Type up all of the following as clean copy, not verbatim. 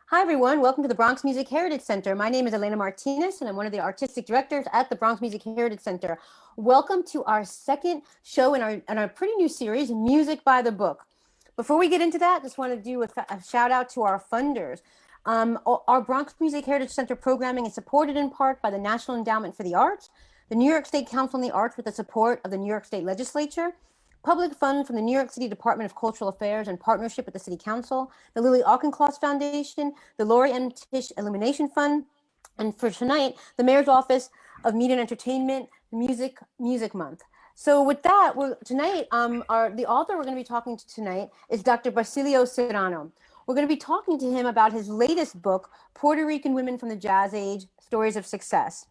Hi, everyone. Welcome to the Bronx Music Heritage Center. My name is ELENA Martinez, and I'm one of the artistic directors at the Bronx Music Heritage Center. Welcome to our second show in our pretty new series, Music by the Book. Before we get into that, just want to do a shout out to our funders. Our Bronx Music Heritage Center programming is supported in part by the National Endowment for the Arts, the New York State Council on the Arts with the support of the New York State Legislature, public funds from the New York City Department of Cultural Affairs in partnership with the City Council, the Lily Auchincloss Foundation, the Laurie M. Tisch Illumination Fund, and for tonight, the Mayor's Office of Media and Entertainment, Music Month. So with that, tonight, the author we're going to be talking to tonight is Dr. Basilio Serrano. We're going to be talking to him about his latest book, Puerto Rican Women from the Jazz Age, Stories of Success.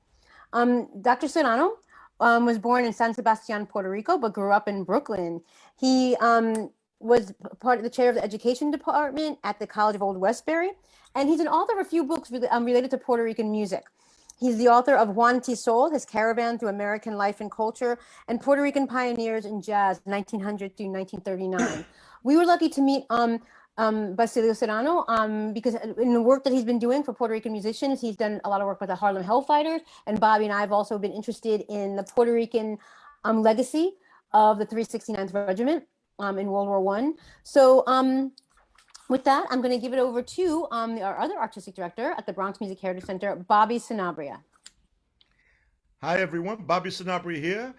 Dr. Serrano was born in San Sebastian, Puerto Rico, but grew up in Brooklyn. He was part of the chair of the education department at the College of Old Westbury, and he's an author of a few books related to Puerto Rican music. He's the author of Juan Tisol, His Caravan Through American Life and Culture, and Puerto Rican Pioneers in Jazz, 1900 through 1939. We were lucky to meet Basilio Serrano, because in the work that he's been doing for Puerto Rican musicians, he's done a lot of work with the Harlem Hellfighters, and Bobby and I have also been interested in the Puerto Rican legacy of the 369th Regiment in World War I. So with that, I'm going to give it over to our other artistic director at the Bronx Music Heritage Center, Bobby Sanabria. Hi, everyone. Bobby Sanabria here,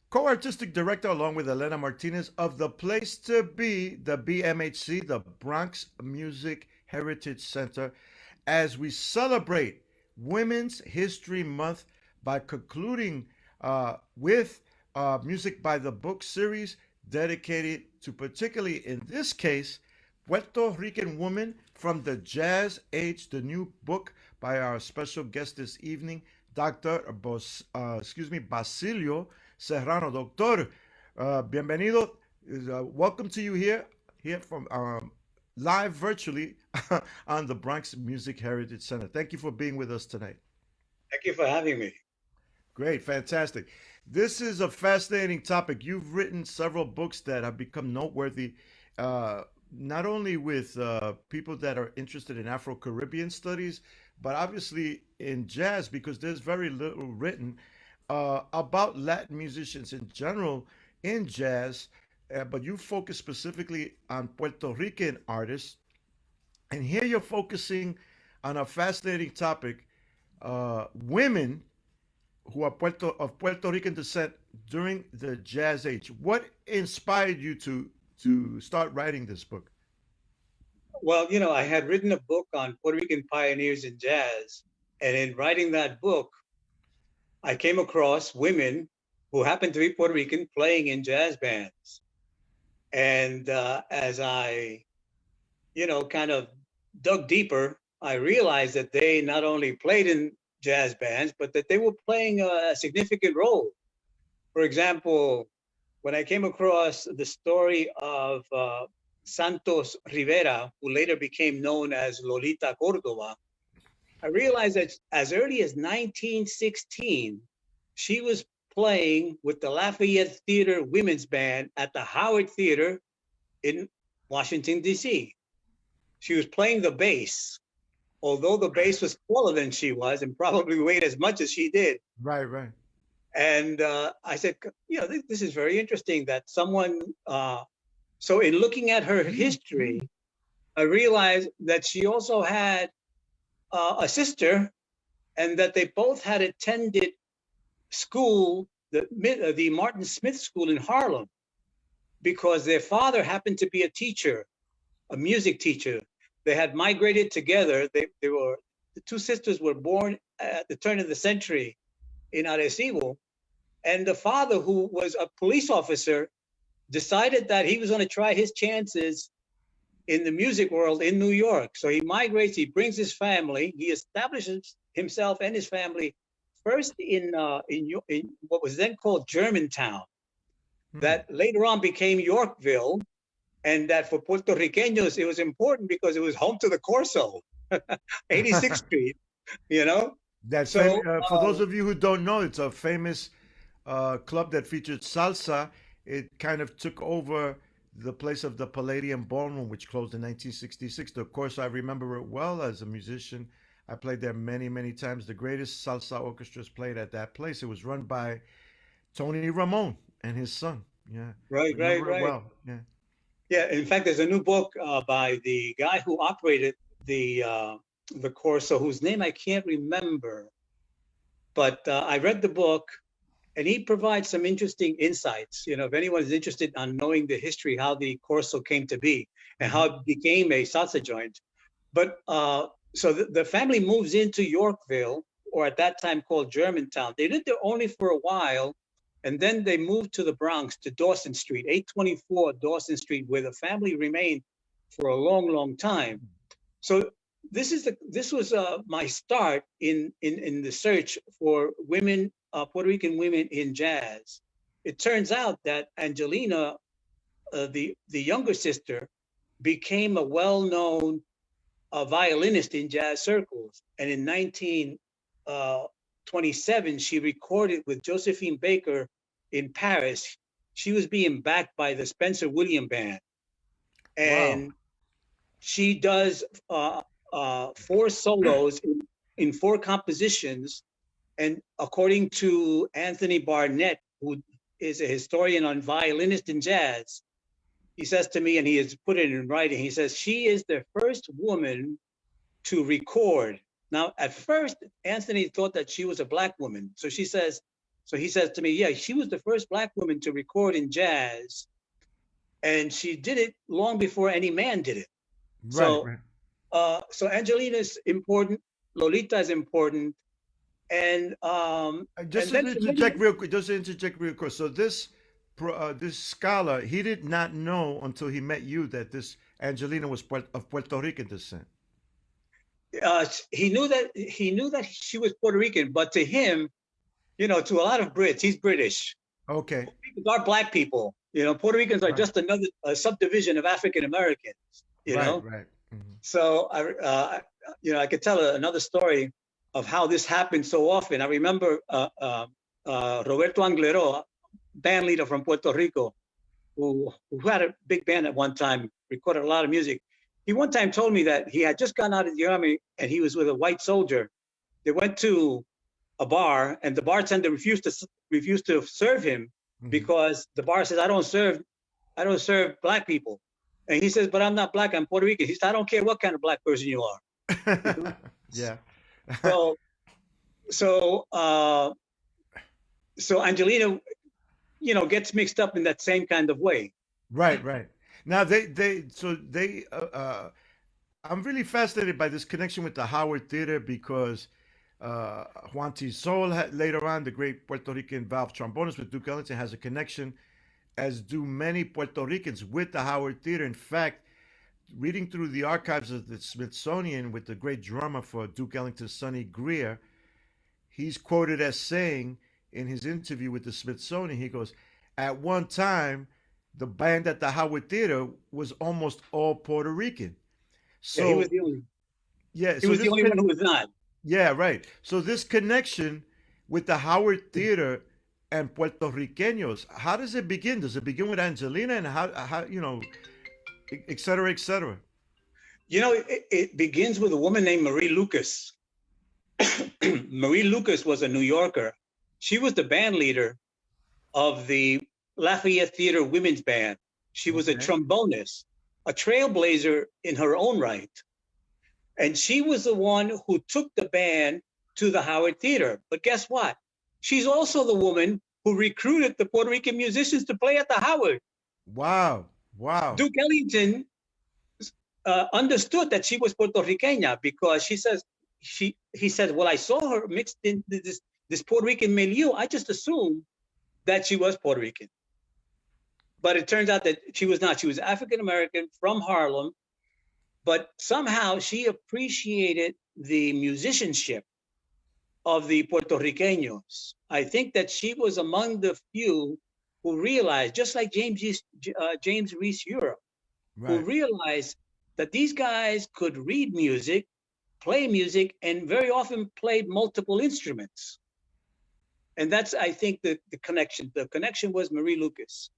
co-artistic director along with Elena Martinez of the place to be, the BMHC, the Bronx Music Heritage Center, as we celebrate Women's History Month by concluding with Music by the Book series dedicated to, particularly in this case, Puerto Rican Woman from the Jazz Age, the new book by our special guest this evening, Dr. Basilio Serrano. Doctor, bienvenido. Welcome to you here from live virtually on the Bronx Music Heritage Center. Thank you for being with us tonight. Thank you for having me. Great, fantastic. This is a fascinating topic. You've written several books that have become noteworthy, not only with people that are interested in Afro-Caribbean studies, but obviously in jazz, because there's very little written about Latin musicians in general in jazz, but you focus specifically on Puerto Rican artists. And here you're focusing on a fascinating topic, women who are of Puerto Rican descent during the Jazz Age. What inspired you to start writing this book? Well, I had written a book on Puerto Rican pioneers in jazz. And in writing that book, I came across women who happened to be Puerto Rican playing in jazz bands. And as I, kind of dug deeper, I realized that they not only played in jazz bands, but that they were playing a significant role. For example, when I came across the story of Santos Rivera, who later became known as Lolita Cordova, I realized that as early as 1916, she was playing with the Lafayette Theater Women's Band at the Howard Theater in Washington, D.C. She was playing the bass, although the bass was taller than she was and probably weighed as much as she did. Right. And I said, this is very interesting that someone, so in looking at her history, I realized that she also had a sister, and that they both had attended school, the Martin Smith School in Harlem, because their father happened to be a teacher, a music teacher. They had migrated together. The two sisters were born at the turn of the century in Arecibo, and the father, who was a police officer, decided that he was going to try his chances in the music world in New York. So he migrates, he brings his family, he establishes himself and his family first in what was then called Germantown, that later on became Yorkville, and that for Puerto Ricanos, it was important because it was home to the Corso, 86th Street, That's so, for those of you who don't know, it's a famous club that featured salsa. It kind of took over the place of the Palladium Ballroom, which closed in 1966. Of course, I remember it well as a musician. I played there many, many times. The greatest salsa orchestras played at that place. It was run by Tony Ramon and his son. Yeah, Right, right, remember it right. well. Yeah. Yeah, in fact, there's a new book by the guy who operated the Corso, whose name I can't remember, but I read the book, and he provides some interesting insights. You know, if anyone is interested on knowing the history, how the Corso came to be and how it became a salsa joint. But so the family moves into Yorkville, or at that time called Germantown. They lived there only for a while, and then they moved to the Bronx, to Dawson Street, 824 Dawson Street, where the family remained for a long, long time. So this was my start in the search for women, Puerto Rican women in jazz. It turns out that Angelina, the younger sister, became a well-known violinist in jazz circles, and in 1927 she recorded with Josephine Baker in Paris. She was being backed by the Spencer William Band, and Wow. she does 4 solos in 4 compositions. And according to Anthony Barnett, who is a historian on violinist in jazz, he says to me, and he has put it in writing, he says, she is the first woman to record. Now, at first, Anthony thought that she was a Black woman. So he says to me, yeah, she was the first Black woman to record in jazz. And she did it long before any man did it. Right, So, right. so Angelina is important. Lolita is important. And Just then to for many, interject real quick, just to interject real quick. So this scholar, he did not know until he met you that this Angelina was of Puerto Rican descent. he knew that she was Puerto Rican, but to him, you know, to a lot of Brits, he's British. Okay. Puerto Ricans are Black people. You know, Puerto Ricans are Right. just another subdivision of African Americans. You Right. know, Right. Mhm. so you know, I could tell another story of how this happened so often. I remember Roberto Anglero, band leader from Puerto Rico, who had a big band at one time, recorded a lot of music. He one time told me that he had just gotten out of the army and he was with a white soldier. They went to a bar and the bartender refused to serve him Mhm. because the bar says, I don't serve Black people. And he says, but I'm not Black, I'm Puerto Rican. He said, I don't care what kind of Black person you are. You know? Yeah. So so Angelina, you know, gets mixed up in that same kind of way. Right, right. Now I'm really fascinated by this connection with the Howard Theater because Juan T. Sol later on, the great Puerto Rican valve trombonist with Duke Ellington, has a connection, as do many Puerto Ricans, with the Howard Theater. In fact, reading through the archives of the Smithsonian with the great drummer for Duke Ellington, Sonny Greer, he's quoted as saying in his interview with the Smithsonian, he goes, at one time, the band at the Howard Theater was almost all Puerto Rican. Yeah, he was So, the only yeah, he so was the only one who was not. yeah, right. So this connection with the Howard Theater and Puerto Ricanos, how does it begin? Does it begin with Angelina and how et cetera, et cetera? You know, it begins with a woman named Marie Lucas. Marie Lucas was a New Yorker. She was the band leader of the Lafayette Theater Women's Band. She was a Okay. trombonist, a trailblazer in her own right. And she was the one who took the band to the Howard Theater. But guess what? She's also the woman who recruited the Puerto Rican musicians to play at the Howard. Wow. Wow. Duke Ellington understood that she was Puerto Riqueña because he said, well, I saw her mixed in this Puerto Rican milieu. I just assumed that she was Puerto Rican. But it turns out that she was not. She was African American from Harlem, but somehow she appreciated the musicianship of the Puerto Ricanos. I think that she was among the few who realized, just like James Reese Europe, who Right. realized that these guys could read music, play music, and very often played multiple instruments. And that's, I think, the connection. The connection was Marie Lucas.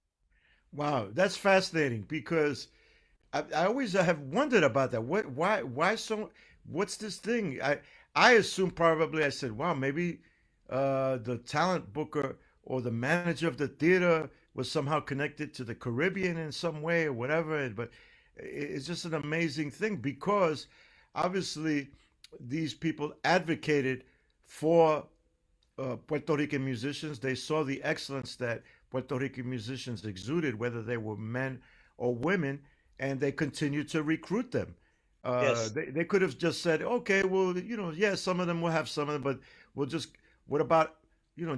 Wow, that's fascinating because I always have wondered about that. Why so? What's this thing? I assume probably I said, wow, maybe the talent booker or the manager of the theater was somehow connected to the Caribbean in some way or whatever. But it's just an amazing thing because obviously these people advocated for Puerto Rican musicians. They saw the excellence that Puerto Rican musicians exuded, whether they were men or women, and they continued to recruit them. Yes. They could have just said, okay, well, yeah, some of them will have some of them, but we'll just, what about,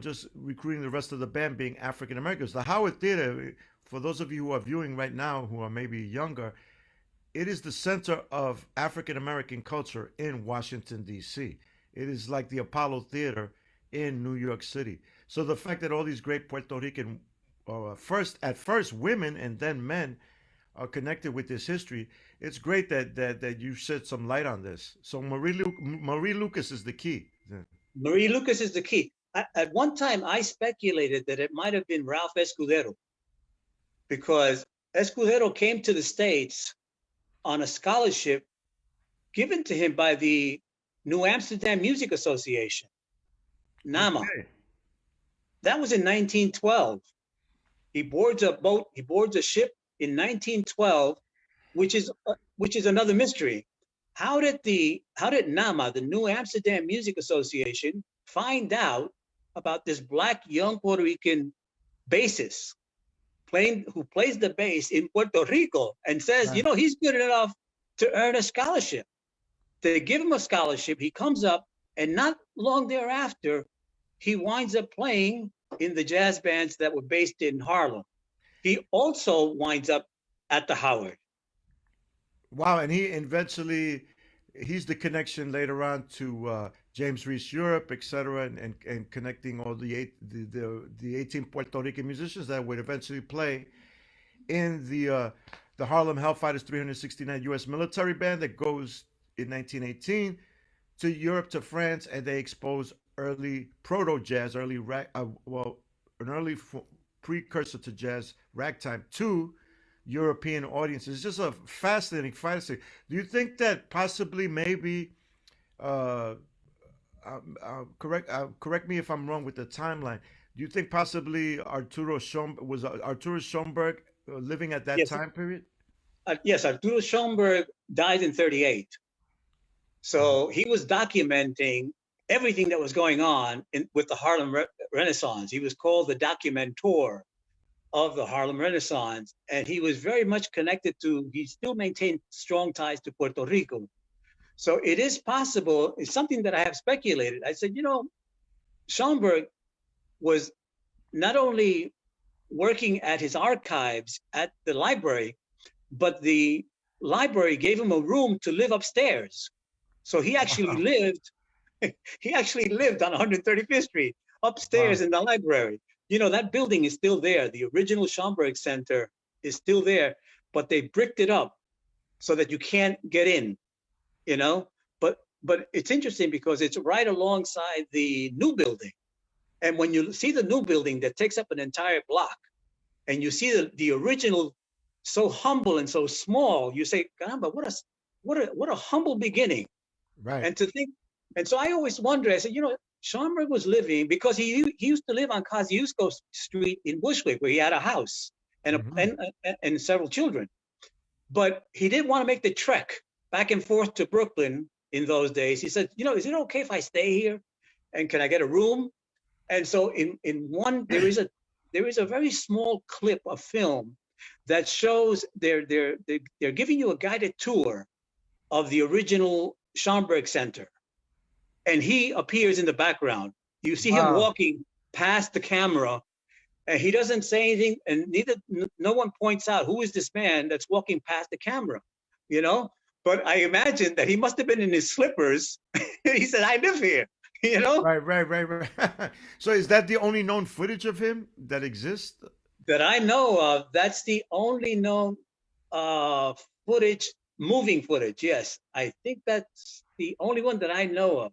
just recruiting the rest of the band being African Americans? The Howard Theater, for those of you who are viewing right now who are maybe younger, it is the center of African American culture in Washington, D.C. It is like the Apollo Theater in New York City. So the fact that all these great Puerto Rican, at first women and then men are connected with this history, it's great that you shed some light on this. So Marie Lucas is the key. Yeah. Marie Lucas is the key. At one time, I speculated that it might have been Ralph Escudero because Escudero came to the States on a scholarship given to him by the New Amsterdam Music Association, NAMA. Okay. That was in 1912. He boards a boat, he boards a ship in 1912, which is another mystery. How did NAMA, the New Amsterdam Music Association, find out about this black young Puerto Rican bassist who plays the bass in Puerto Rico and says, Right. he's good enough to earn a scholarship? They give him a scholarship. He comes up, and not long thereafter, he winds up playing in the jazz bands that were based in Harlem. He also winds up at the Howard. Wow, and he's the connection later on to James Reese Europe, etc., and connecting all the 18 Puerto Rican musicians that would eventually play in the Harlem Hellfighters 369 U.S. military band that goes in 1918 to Europe, to France, and they expose early proto jazz, an early precursor to jazz, ragtime, to European audiences. It's just a fascinating. Do you think that possibly, maybe, uh, correct me if I'm wrong with the timeline. Do you think possibly Arturo Schoenberg living at that Yes, time period? yes. Arturo Schoenberg died in 38. So he was documenting everything that was going on with the Harlem Renaissance. He was called the documentor of the Harlem Renaissance. And he was very much connected he still maintained strong ties to Puerto Rico. So it is possible, it's something that I have speculated. I said, Schoenberg was not only working at his archives at the library, but the library gave him a room to live upstairs. So he actually Wow. lived on 135th Street upstairs Wow. in the library. That building is still there. The original Schomburg Center is still there, but they bricked it up so that you can't get in, but it's interesting because it's right alongside the new building. And when you see the new building that takes up an entire block and you see the original so humble and so small, you say, caramba, what a humble beginning. Right. And so I always wonder, I said, Schomburg was living because he used to live on Kosciuszko Street in Bushwick, where he had a house Mhm. and several children. But he didn't want to make the trek back and forth to Brooklyn in those days. He said, is it okay if I stay here? And can I get a room? And so there is a very small clip of film that shows they're giving you a guided tour of the original Schomburg Center. And he appears in the background. You see him Wow. walking past the camera, and he doesn't say anything, and no one points out who is this man that's walking past the camera, you know? But I imagine that he must have been in his slippers. He said, I live here, you know? Right. So is that the only known footage of him that exists? That I know of, that's the only known uh, footage, moving footage, yes. I think that's the only one that I know of.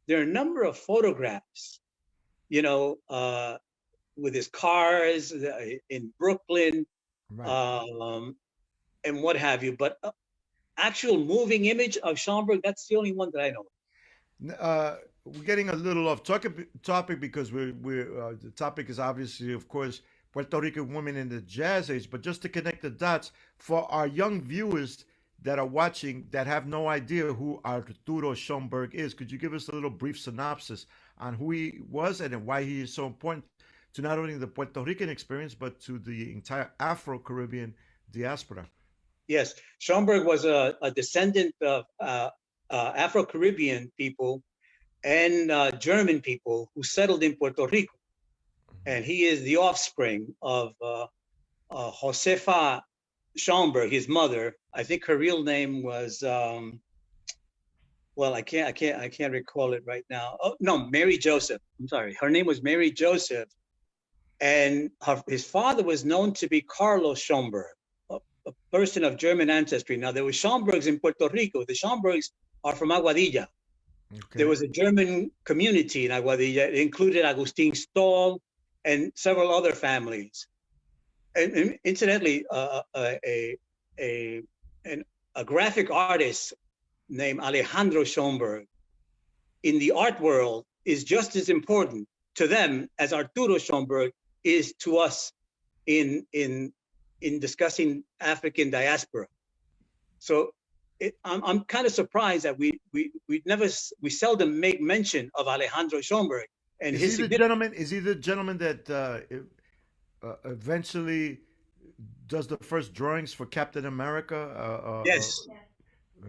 There are a number of photographs, with his cars in Brooklyn. Right. um, and what have you. But actual moving image of Schomburg, that's the only one that I know. We're getting a little off topic because we're the topic is obviously, of course, Puerto Rican women in the jazz age. But just to connect the dots for our young viewers that are watching that have no idea who Arturo Schomburg is, could you give us a little brief synopsis on who he was and why he is so important to not only the Puerto Rican experience but to the entire Afro-Caribbean diaspora? Yes, Schomburg was a descendant of Afro-Caribbean people and German people who settled in Puerto Rico. And he is the offspring of Josefa Schomburg, his mother. I think her real name was well, I can't recall it right now. Oh no, Mary Joseph. I'm sorry. Her name was Mary Joseph, and his father was known to be Carlos Schomburg, a person of German ancestry. Now there were Schomburgs in Puerto Rico. The Schomburgs are from Aguadilla. Okay. There was a German community in Aguadilla. It included Agustin Stoll and several other families. And incidentally, a graphic artist named Alejandro Schomburg in the art world is just as important to them as Arturo Schomburg is to us in discussing African diaspora. So I'm kind of surprised that we seldom make mention of Alejandro Schomburg. And is he the gentleman? Is he the gentleman that eventually does the first drawings for Captain America? Yes.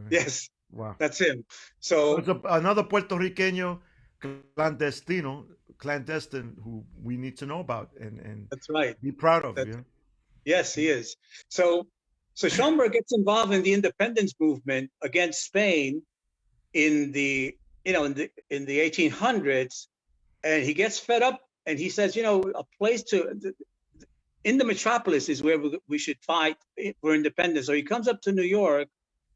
Yes. Wow. That's him. So it's another Puerto Riqueño clandestine who we need to know about and that's right. Be proud of. Yeah? Yes, he is. So Schomburg gets involved in the independence movement against Spain in the 1800s, and he gets fed up and he says, a place in the metropolis is where we should fight for independence. So he comes up to New York,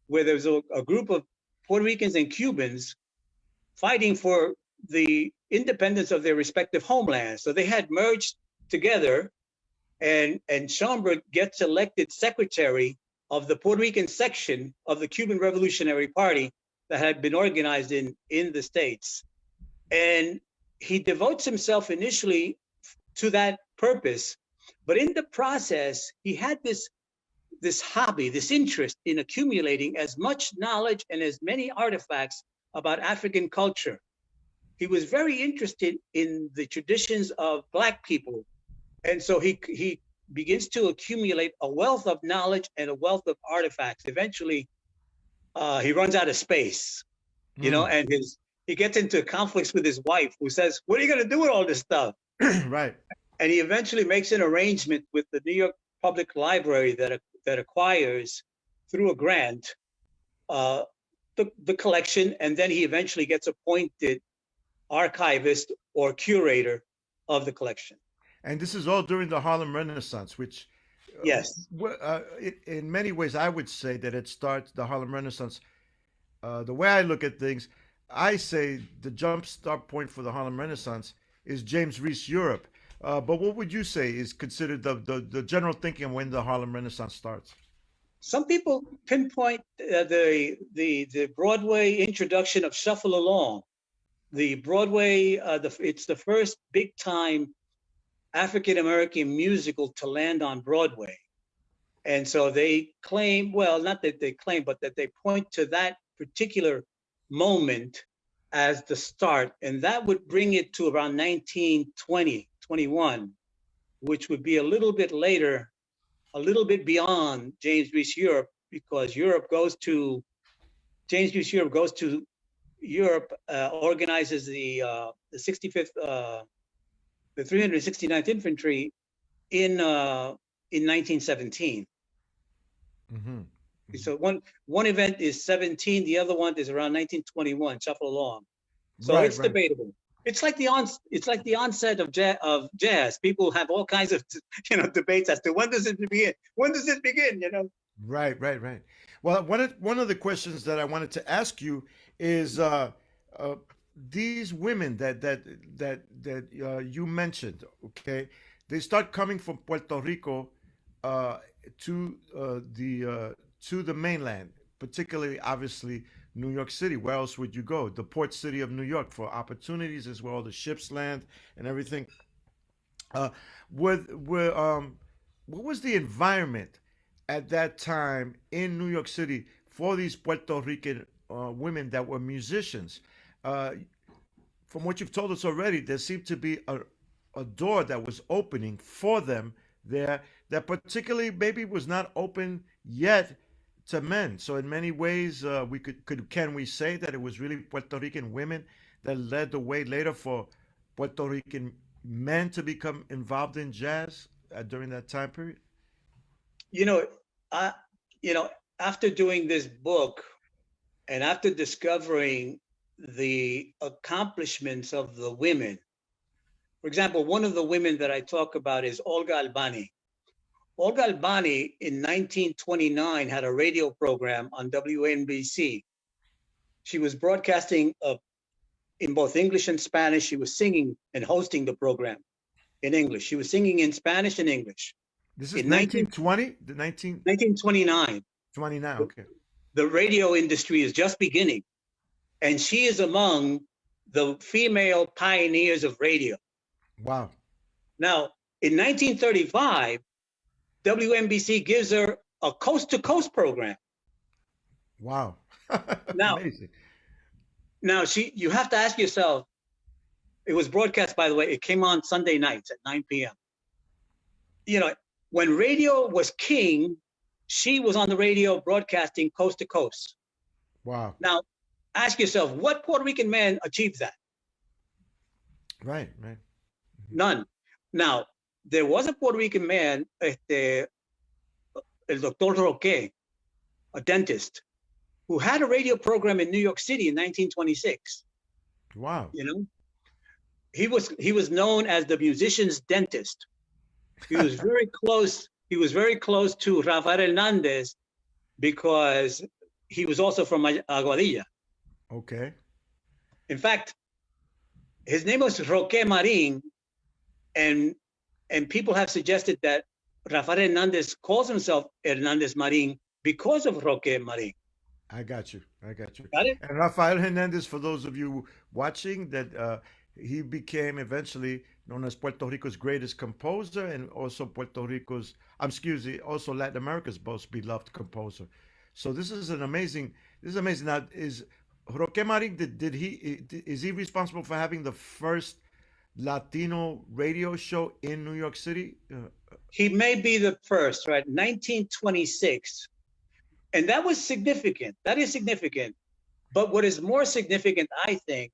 where there's a group of Puerto Ricans and Cubans fighting for the independence of their respective homelands. So they had merged together, and Schomburg gets elected secretary of the Puerto Rican section of the Cuban Revolutionary Party that had been organized in the States. And he devotes himself initially to that purpose, but in the process, he had this hobby, this interest in accumulating as much knowledge and as many artifacts about African culture. He was very interested in the traditions of Black people. And so he begins to accumulate a wealth of knowledge and a wealth of artifacts. Eventually, he runs out of space, and he gets into conflicts with his wife, who says, "What are you going to do with all this stuff?" Right. And he eventually makes an arrangement with the New York Public Library that acquires, through a grant, the collection, and then he eventually gets appointed archivist or curator of the collection. And this is all during the Harlem Renaissance, which, yes, in many ways, I would say that it starts the Harlem Renaissance. The way I look at things, I say the jump start point for the Harlem Renaissance is James Reese Europe. But what would you say is considered the general thinking when the Harlem Renaissance starts? Some people pinpoint the Broadway introduction of Shuffle Along. The Broadway, it's the first big time African-American musical to land on Broadway. And so they claim, well, not that they claim, but that they point to that particular moment as the start. And that would bring it to around 1920, 21, which would be a little bit later, a little bit beyond James Reese Europe, because James Reese Europe goes to Europe, organizes the 65th, the 369th Infantry in 1917. Mm-hmm. So one event is 17, the other one is around 1921. Shuffle Along. So right, it's debatable. It's like the onset of jazz. People have all kinds of debates as to when does it begin? When does it begin? Right. Well, one of the questions that I wanted to ask you is these women that you mentioned. Okay, they start coming from Puerto Rico, to the mainland, particularly obviously New York City. Where else would you go? The port city of New York for opportunities is where all the ships land and everything. Uh, were what was the environment at that time in New York City for these Puerto Rican women that were musicians? Uh, from what you've told us already, there seemed to be a door that was opening for them there that particularly maybe was not open yet to men. So in many ways, we could can we say that it was really Puerto Rican women that led the way later for Puerto Rican men to become involved in jazz during that time period? You know, I, you know, after doing this book and after discovering the accomplishments of the women, for example, one of the women that I talk about is Olga Albani. Olga Albani in 1929 had a radio program on WNBC. She was broadcasting in both English and Spanish. She was singing and hosting the program in English. She was singing in Spanish and English. This is In 19, 1920, the 1929, 1929. Okay. the radio industry is just beginning, and she is among the female pioneers of radio. Wow. Now, in 1935, WNBC gives her a coast-to-coast program. Wow. Now, Amazing. now you have to ask yourself, it was broadcast, by the way, it came on Sunday nights at 9 p.m. You know, when radio was king, she was on the radio broadcasting coast to coast. Wow. Now, ask yourself, what Puerto Rican man achieved that? Right, right. None. Now, there was a Puerto Rican man, el Doctor Roque, a dentist, who had a radio program in New York City in 1926. Wow. You know, he was known as the musician's dentist. He was very close. He was very close to Rafael Hernandez because he was also from Aguadilla. Okay. In fact, his name was Roque Marin, and people have suggested that Rafael Hernandez calls himself Hernandez Marin because of Roque Marin. I got you. I got you. Got it? And Rafael Hernandez, for those of you watching, that he became eventually known as Puerto Rico's greatest composer and also excuse me, also Latin America's most beloved composer. So this is amazing. Now, is Roque Marin, is he responsible for having the first Latino radio show in New York City? He may be the first, right? 1926. And that was significant. That is significant. But what is more significant, I think,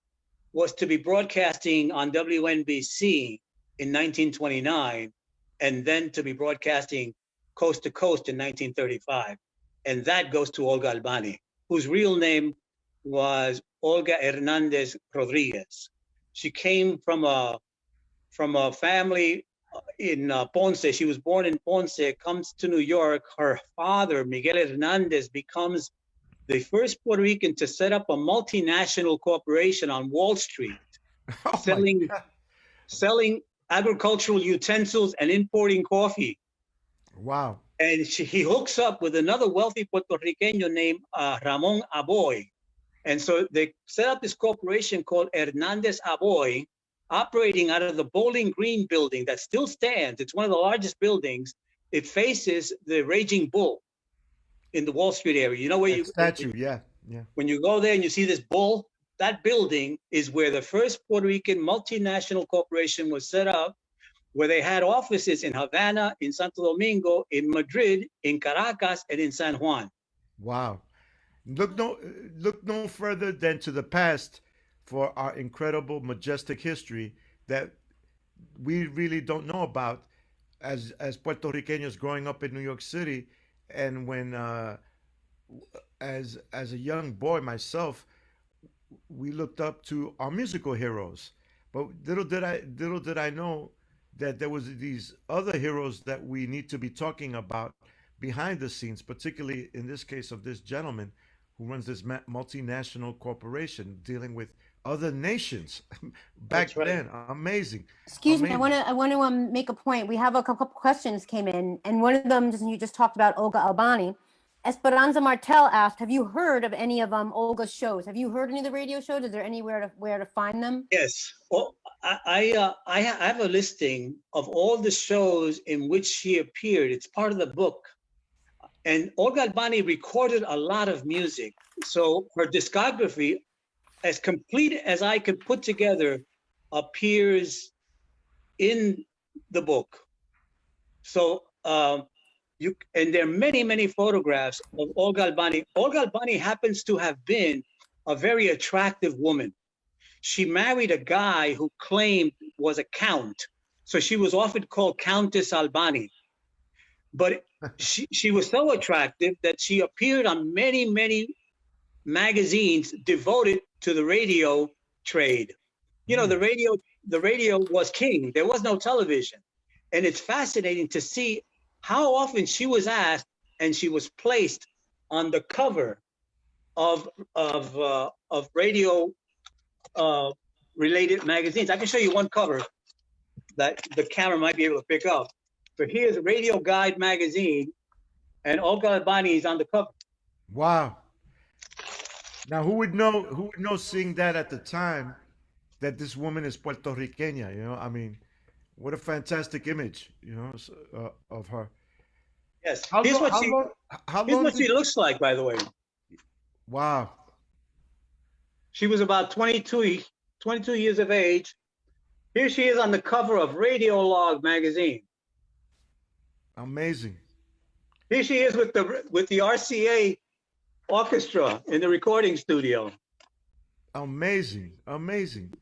was to be broadcasting on WNBC in 1929, and then to be broadcasting coast to coast in 1935. And that goes to Olga Albani, whose real name was Olga Hernandez Rodriguez. She came from a family in Ponce. She was born in Ponce, comes to New York. Her father, Miguel Hernandez, becomes the first Puerto Rican to set up a multinational corporation on Wall Street, selling agricultural utensils and importing coffee. Wow. And he hooks up with another wealthy Puerto Rican named Ramon Aboy. And so they set up this corporation called Hernandez Aboy, operating out of the Bowling Green building that still stands. It's one of the largest buildings. It faces the Raging Bull in the Wall Street area. You know where statue, yeah. When you go there and you see this bull, that building is where the first Puerto Rican multinational corporation was set up, where they had offices in Havana, in Santo Domingo, in Madrid, in Caracas, and in San Juan. Wow. Look no further than to the past for our incredible, majestic history that we really don't know about as Puerto Ricanos growing up in New York City. And when as a young boy myself, we looked up to our musical heroes. But little did I know that there was these other heroes that we need to be talking about behind the scenes, particularly in this case of this gentleman who runs this multinational corporation dealing with other nations back That's right. then. Amazing, Excuse me, amazing. I want to make a point. We have a couple questions came in, and one of them, you just talked about Olga Albani. Esperanza Martel asked, "Have you heard of any of Olga's shows? Have you heard any of the radio shows? Is there anywhere to where to find them?" Yes. Well, I have a listing of all the shows in which she appeared. It's part of the book. And Olga Albani recorded a lot of music. So her discography, as complete as I could put together, appears in the book. So and there are many, many photographs of Olga Albani. Olga Albani happens to have been a very attractive woman. She married a guy who claimed was a count. So she was often called Countess Albani. But she was so attractive that she appeared on many, many magazines devoted to the radio trade. You know, the radio was king. There was no television. And it's fascinating to see how often she was asked and she was placed on the cover of radio related magazines. I can show you one cover that the camera might be able to pick up. So here's Radio Guide magazine, and Olga Albani is on the cover. Wow. Now, who would know? Who would know seeing that at the time that this woman is Puerto Riqueña? You know, I mean, what a fantastic image, you know, of her. Yes. How Here's long? what How she, long? How here's long? what she looks like, by the way. Wow. She was about 22 years of age. Here she is on the cover of Radio Log magazine. Amazing. Here she is with the RCA orchestra in the recording studio. Amazing. Amazing.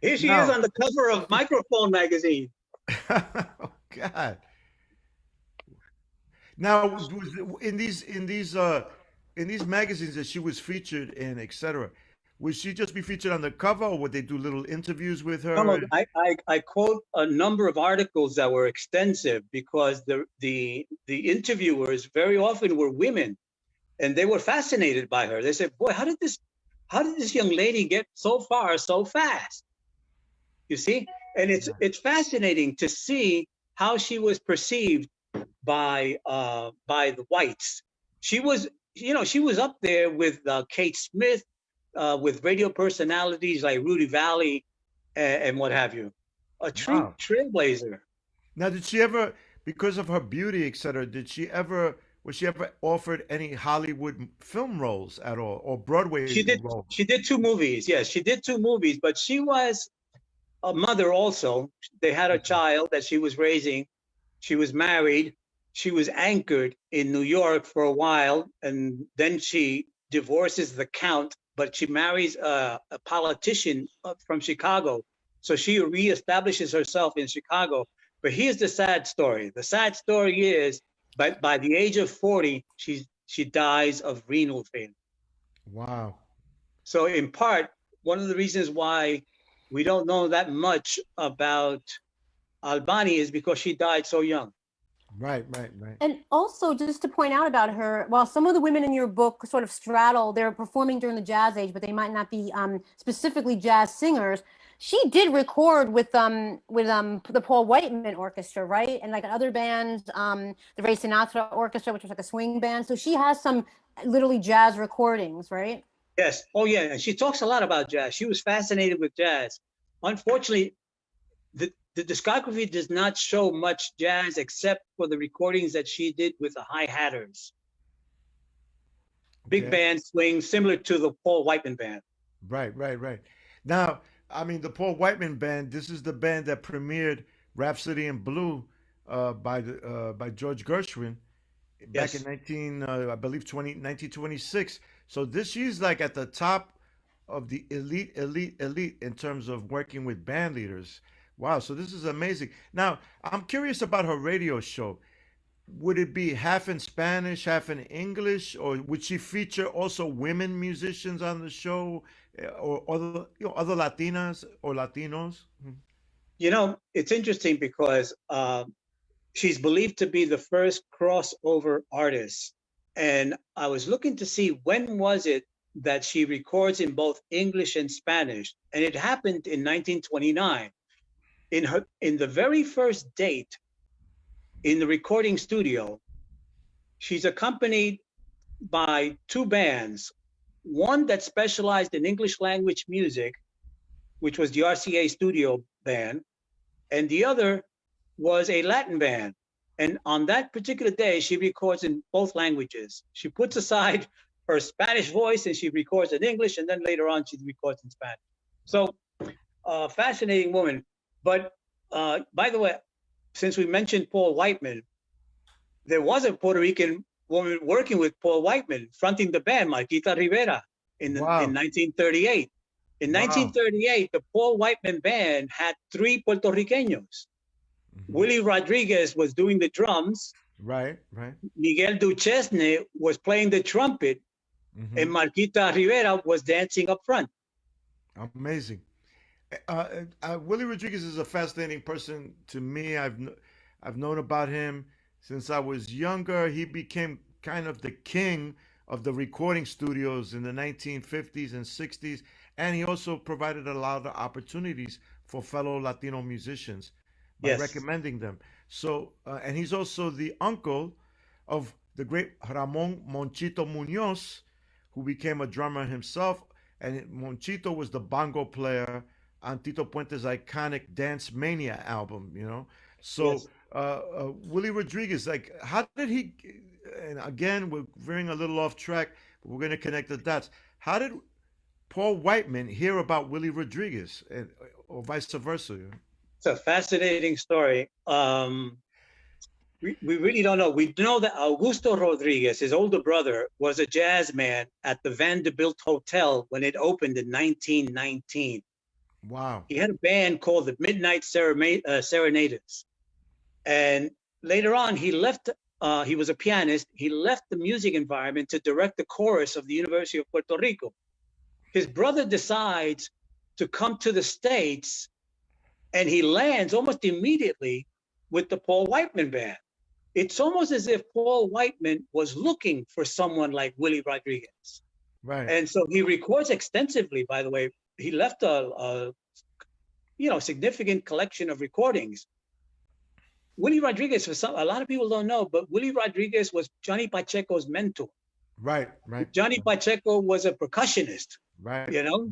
Here she is on the cover of Microphone magazine. Oh God. Now, in these magazines that she was featured in, etc., would she just be featured on the cover, or would they do little interviews with her? No, I quote a number of articles that were extensive because the interviewers very often were women, and they were fascinated by her. They said, "Boy, how did this young lady get so far so fast?" You see, and it's fascinating to see how she was perceived by the whites. She was, she was up there with Kate Smith, with radio personalities like Rudy Valley and what have you. A true trailblazer. Now, did she ever, because of her beauty, etc., was she ever offered any Hollywood film roles at all, or Broadway roles? She did 2 movies. Yes, she did 2 movies, but she was a mother also. They had a child that she was raising. She was married. She was anchored in New York for a while, and then she divorces the count, but she marries a politician from Chicago. So she reestablishes herself in Chicago. But here's the sad story. The sad story is, by the age of 40, she dies of renal failure. Wow. So in part, one of the reasons why we don't know that much about Albani is because she died so young. Right. And also, just to point out about her, while some of the women in your book sort of straddle, they're performing during the jazz age, but they might not be specifically jazz singers. She did record with the Paul Whiteman Orchestra, right? And like other bands, the Ray Sinatra Orchestra, which was like a swing band. So she has some literally jazz recordings, right? Yes. Oh, yeah. And she talks a lot about jazz. She was fascinated with jazz. Unfortunately, the discography does not show much jazz except for the recordings that she did with the High Hatters. Big band swing, similar to the Paul Whiteman band. Right. Now, I mean, the Paul Whiteman band, this is the band that premiered Rhapsody in Blue by George Gershwin back in 1926. So she's like at the top of the elite in terms of working with band leaders. Wow, so this is amazing. Now, I'm curious about her radio show. Would it be half in Spanish, half in English, or would she feature also women musicians on the show, or other Latinas or Latinos? It's interesting because she's believed to be the first crossover artist, and I was looking to see when was it that she records in both English and Spanish, and it happened in 1929. In the very first date in the recording studio, she's accompanied by two bands, one that specialized in English language music, which was the RCA studio band, and the other was a Latin band. And on that particular day, she records in both languages. She puts aside her Spanish voice and she records in English, and then later on she records in Spanish. So, fascinating woman. But by the way, since we mentioned Paul Whiteman, there was a Puerto Rican woman working with Paul Whiteman, fronting the band, Marquita Rivera, in 1938. In 1938, the Paul Whiteman band had three Puertorriqueños. Willie Rodriguez was doing the drums. Right. Miguel Duchesne was playing the trumpet, and Marquita Rivera was dancing up front. Amazing. Willie Rodriguez is a fascinating person to me. I've known about him since I was younger. He became kind of the king of the recording studios in the 1950s and 60s, and he also provided a lot of opportunities for fellow Latino musicians by recommending them. So, and he's also the uncle of the great Ramon Monchito Munoz, who became a drummer himself. And Monchito was the bongo player on Tito Puente's iconic Dance Mania album, you know? So, Willie Rodriguez, like, how did he, and again, we're veering a little off track, but we're going to connect the dots. How did Paul Whiteman hear about Willie Rodriguez, or vice versa? It's a fascinating story. We really don't know. We know that Augusto Rodriguez, his older brother, was a jazz man at the Vanderbilt Hotel when it opened in 1919. Wow. He had a band called the Midnight Serenaders. And later on, he left, he was a pianist. He left the music environment to direct the chorus of the University of Puerto Rico. His brother decides to come to the States, and he lands almost immediately with the Paul Whiteman band. It's almost as if Paul Whiteman was looking for someone like Willie Rodriguez. Right. And so he records extensively, by the way. He left a significant collection of recordings. Willie Rodriguez, a lot of people don't know, but Willie Rodriguez was Johnny Pacheco's mentor. Right. Johnny Pacheco was a percussionist. Right. You know?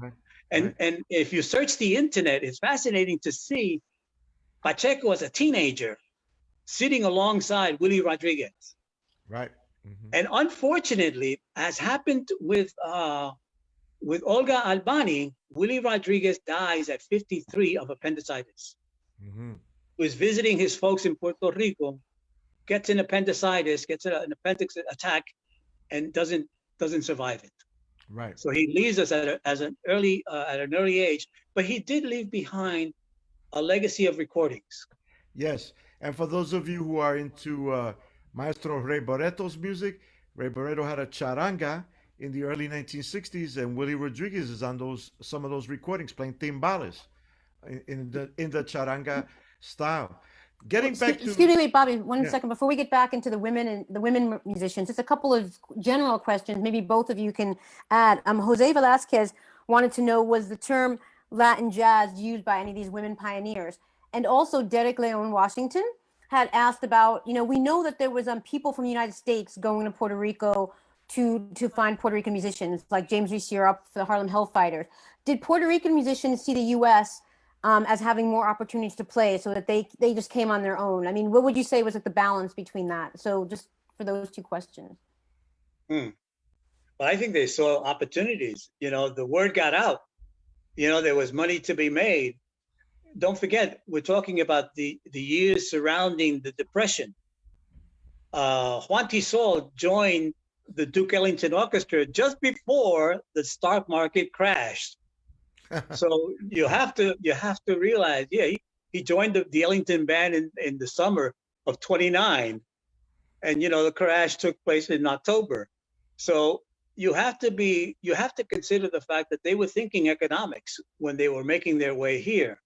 And if you search the internet, it's fascinating to see Pacheco as a teenager sitting alongside Willie Rodriguez. Right. And unfortunately, as happened with Olga Albani, Willie Rodriguez dies at 53 of appendicitis. He was visiting his folks in Puerto Rico, gets an appendicitis, gets an appendix attack, and doesn't survive it. Right. So he leaves us at an early age, but he did leave behind a legacy of recordings. Yes, and for those of you who are into Maestro Ray Barreto's music, Ray Barreto had a charanga in the early 1960s, and Willie Rodriguez is on some of those recordings playing timbales in the charanga style. Getting back to, excuse me, wait, Bobby, one second before we get back into the women musicians. Just a couple of general questions. Maybe both of you can add. Jose Velasquez wanted to know, was the term Latin jazz used by any of these women pioneers? And also Derek Leon Washington had asked about, we know that there was people from the United States going to Puerto Rico to find Puerto Rican musicians, like James Reese Europe, the Harlem Hellfighters. Did Puerto Rican musicians see the U.S. As having more opportunities to play, so that they just came on their own? I mean, what would you say was the balance between that? So just for those two questions. Well, I think they saw opportunities. The word got out. There was money to be made. Don't forget, we're talking about the years surrounding the Depression. Juan Tisol joined the Duke Ellington Orchestra just before the stock market crashed. So you have to realize, he joined the Ellington band in the summer of '29, and the crash took place in October. So you have to consider the fact that they were thinking economics when they were making their way here.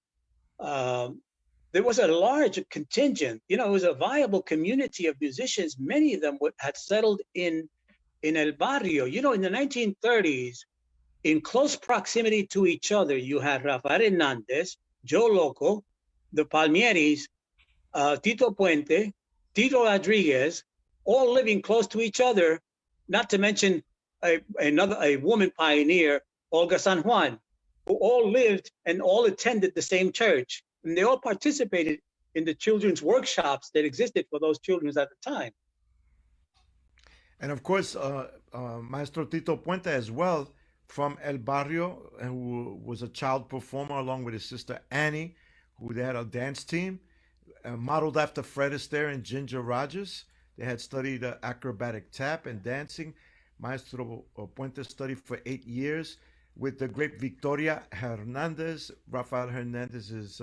There was a large contingent, it was a viable community of musicians. Many of them had settled in in El Barrio, you know, in the 1930s, in close proximity to each other, you had Rafael Hernandez, Joe Loco, the Palmieris, Tito Puente, Tito Rodriguez, all living close to each other, not to mention a woman pioneer, Olga San Juan, who all lived and all attended the same church. And they all participated in the children's workshops that existed for those children at the time. And of course, Maestro Tito Puente as well, from El Barrio, who was a child performer along with his sister Annie, who they had a dance team modeled after Fred Astaire and Ginger Rogers. They had studied acrobatic tap and dancing. Maestro Puente studied for 8 years with the great Victoria Hernandez, Rafael Hernandez's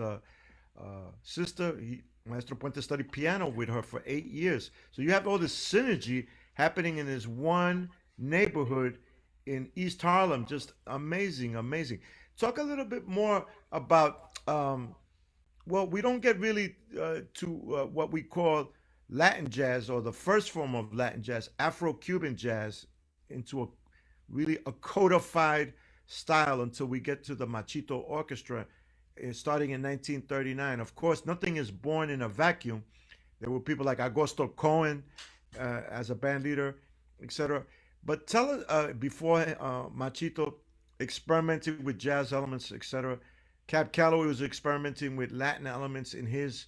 sister. Maestro Puente studied piano with her for 8 years. So you have all this synergy happening in this one neighborhood in East Harlem. Just amazing, amazing. Talk a little bit more about, well, we don't get really to what we call Latin jazz, or the first form of Latin jazz, Afro-Cuban jazz, into a really a codified style until we get to the Machito Orchestra starting in 1939. Of course, nothing is born in a vacuum. There were people like Agosto Cohen as a band leader, etc. But tell us, before Machito experimented with jazz elements, etc., Cab Calloway was experimenting with Latin elements in his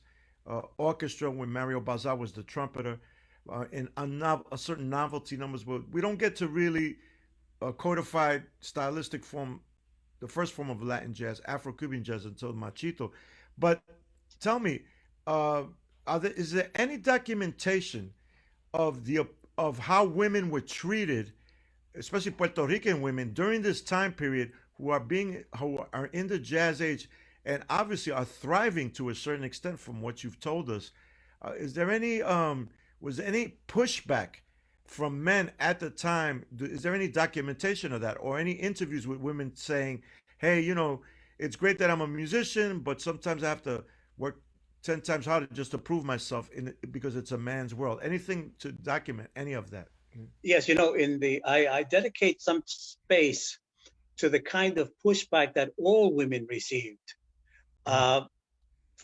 orchestra when Mario Bazar was the trumpeter, in a certain novelty numbers. But we don't get to really a codified stylistic form, the first form of Latin jazz, Afro-Cuban jazz, until Machito. But tell me, is there any documentation of how women were treated, especially Puerto Rican women, during this time period, who are in the jazz age and obviously are thriving to a certain extent from what you've told us? Is there any was there any pushback from men at the time? Is there any documentation of that, or any interviews with women saying, hey, you know, it's great that I'm a musician, but sometimes I have to work 10 times harder just to prove myself because it's a man's world? Anything to document any of that? Yes, you know, I dedicate some space to the kind of pushback that all women received. For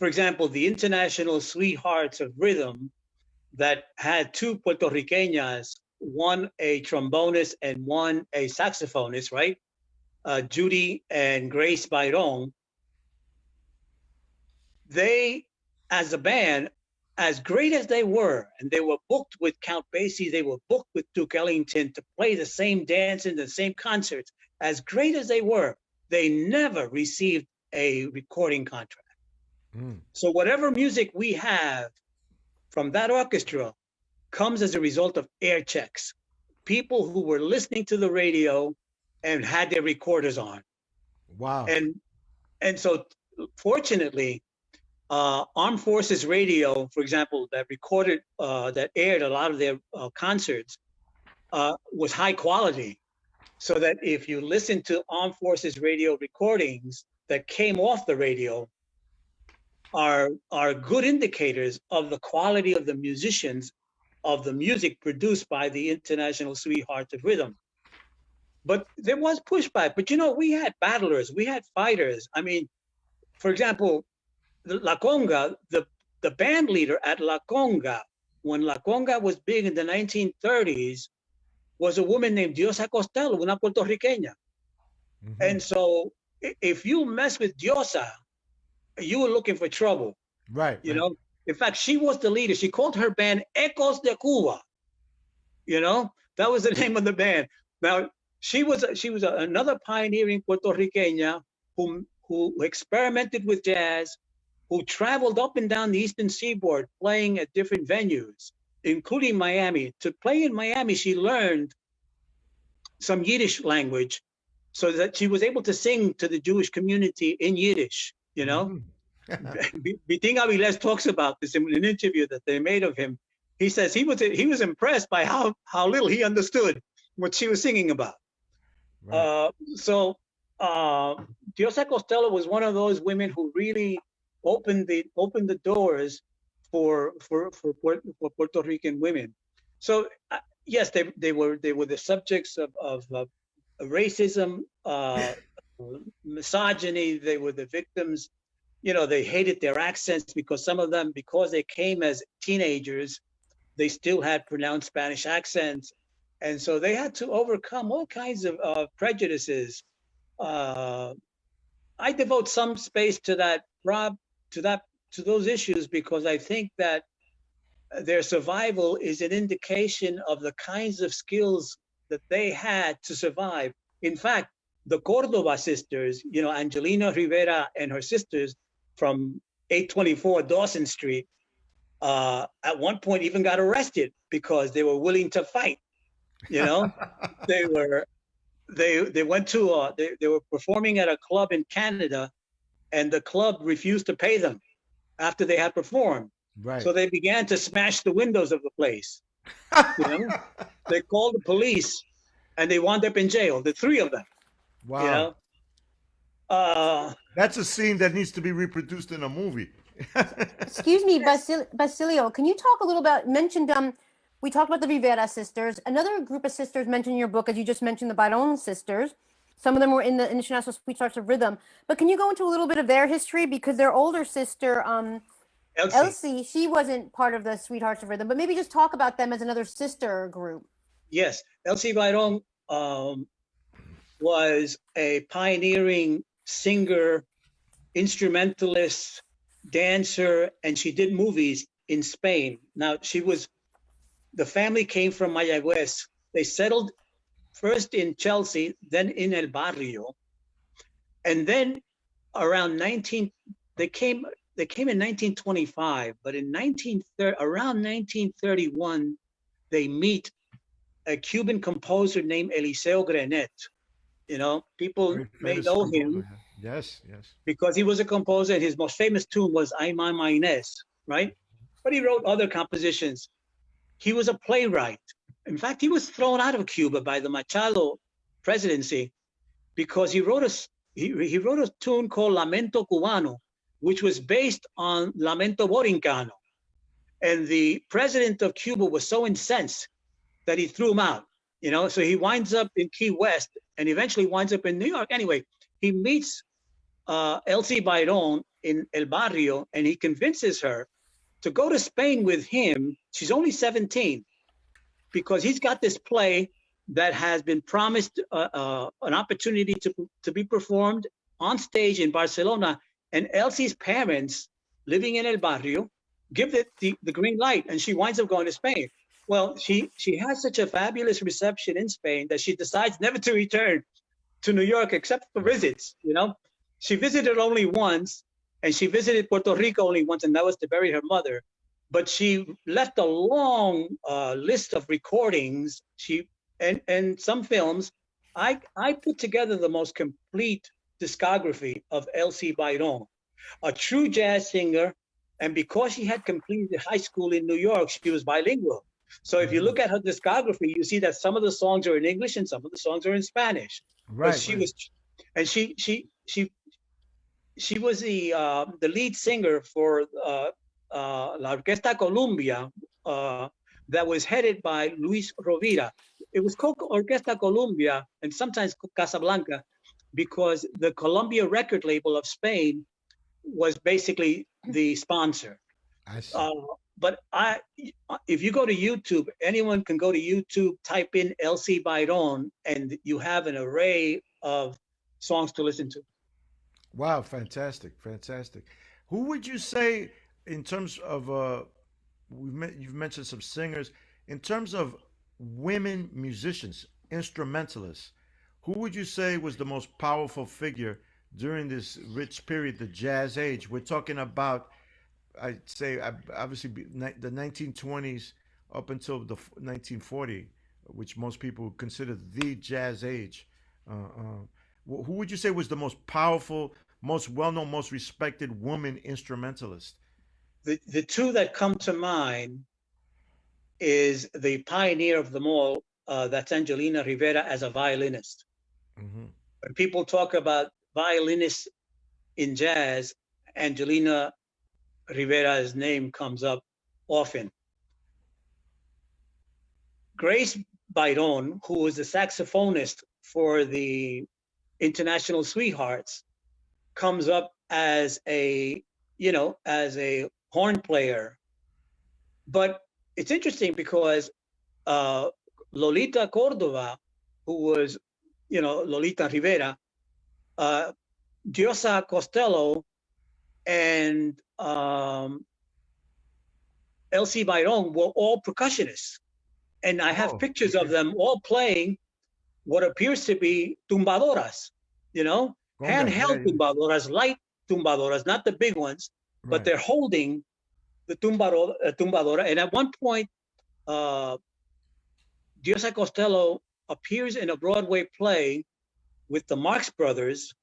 example, the International Sweethearts of Rhythm, that had two Puertorriqueñas, one a trombonist and one a saxophonist, right? Judy and Grace Byron. They, as a band, as great as they were, and they were booked with Count Basie, they were booked with Duke Ellington to play the same dance in the same concerts. As great as they were, they never received a recording contract. So whatever music we have from that orchestra comes as a result of air checks. People who were listening to the radio and had their recorders on. Wow. And so fortunately, Armed Forces Radio, for example, that aired a lot of their concerts, was high quality. So that if you listen to Armed Forces Radio recordings that came off the radio, are good indicators of the quality of the musicians, of the music produced by the International Sweethearts of Rhythm. But there was pushback. But you know, we had battlers, we had fighters. I mean, for example, La Conga, the band leader at La Conga, when La Conga was big in the 1930s, was a woman named Diosa Costello, una puertorriqueña. And so if you mess with Diosa, you were looking for trouble. Right. You know, in fact, she was the leader. She called her band Ecos de Cuba. You know, that was the name of the band. Now, she was another pioneering Puertorriqueña who experimented with jazz, who traveled up and down the Eastern Seaboard playing at different venues, including Miami. To play in Miami, she learned some Yiddish language so that she was able to sing to the Jewish community in Yiddish, you know? Biting Aviles talks about this in an interview that they made of him. He says he was impressed by how little he understood what she was singing about. Right. Diosa Costello was one of those women who really opened the doors for Puerto Rican women. So yes, they were the subjects of racism, misogyny. They were the victims. You know, they hated their accents because some of them, because they came as teenagers, they still had pronounced Spanish accents, and so they had to overcome all kinds of prejudices. Uh, I devote some space to that, Rob, to that, to those issues because I think that their survival is an indication of the kinds of skills that they had to survive. In fact, the Cordova sisters, you know, Angelina Rivera and her sisters from 824 Dawson Street, at one point even got arrested because they were willing to fight. You know, they were they went to they were performing at a club in Canada, and the club refused to pay them after they had performed. Right. So they began to smash the windows of the place. You know, they called the police, and they wound up in jail. The three of them. Wow. You know, That's a scene that needs to be reproduced in a movie. Excuse me, Basilio, can you talk a little about, mentioned, we talked about the Vivera sisters. Another group of sisters mentioned in your book, as you just mentioned, the Byron sisters. Some of them were in the International Sweethearts of Rhythm. But can you go into a little bit of their history? Because their older sister, Elsie, she wasn't part of the Sweethearts of Rhythm, but maybe just talk about them as another sister group. Yes, Elsie Byron was a pioneering singer, instrumentalist, dancer, and she did movies in Spain. Now, the family came from Mayagüez. They settled first in Chelsea, then in El Barrio, and then around they came in 1925, but in around 1931, they meet a Cuban composer named Eliseo Grenet. You know, people may know him. Yes. Because he was a composer, and his most famous tune was Ay Martinez, right? But he wrote other compositions. He was a playwright. In fact, he was thrown out of Cuba by the Machado presidency because he wrote a tune called Lamento Cubano, which was based on Lamento Borincano. And the president of Cuba was so incensed that he threw him out, you know? So he winds up in Key West and eventually winds up in New York. Anyway, he meets Elsie Byron in El Barrio, and he convinces her to go to Spain with him. She's only 17 because he's got this play that has been promised an opportunity to be performed on stage in Barcelona. And Elsie's parents, living in El Barrio, give it the green light, and she winds up going to Spain. Well, she has such a fabulous reception in Spain that she decides never to return to New York except for visits, you know? She visited only once, and she visited Puerto Rico only once, and that was to bury her mother. But she left a long list of recordings. And some films. I put together the most complete discography of Elsie Byron, a true jazz singer. And because she had completed high school in New York, she was bilingual. So if you look at her discography, you see that some of the songs are in English and some of the songs are in Spanish. Right. But she was, and she was the lead singer for La Orquesta Columbia that was headed by Luis Rovira. It was called Orquesta Columbia and sometimes Casablanca because the Columbia record label of Spain was basically the sponsor. I see. But if you go to YouTube, anyone can go to YouTube, type in Elsie Byron, and you have an array of songs to listen to. Wow, fantastic. Who would you say, in terms of you've mentioned some singers, in terms of women musicians, instrumentalists, who would you say was the most powerful figure during this rich period, the Jazz Age? We're talking about, I'd say, obviously the 1920s up until the 1940, which most people consider the Jazz Age. Who would you say was the most powerful, most well-known, most respected woman instrumentalist? The two that come to mind is the pioneer of them all, that's Angelina Rivera as a violinist. Mm-hmm. When people talk about violinists in jazz, Angelina Rivera's name comes up often. Grace Byron, who was the saxophonist for the International Sweethearts, comes up as a, as a horn player. But it's interesting because Lolita Cordova, who was, Lolita Rivera, Diosa Costello, and Elsie Byron were all percussionists. And I have pictures of them all playing what appears to be tumbadoras, handheld tumbadoras, light tumbadoras, not the big ones, but they're holding the tumbadora. And at one point, Diosa Costello appears in a Broadway play with the Marx Brothers,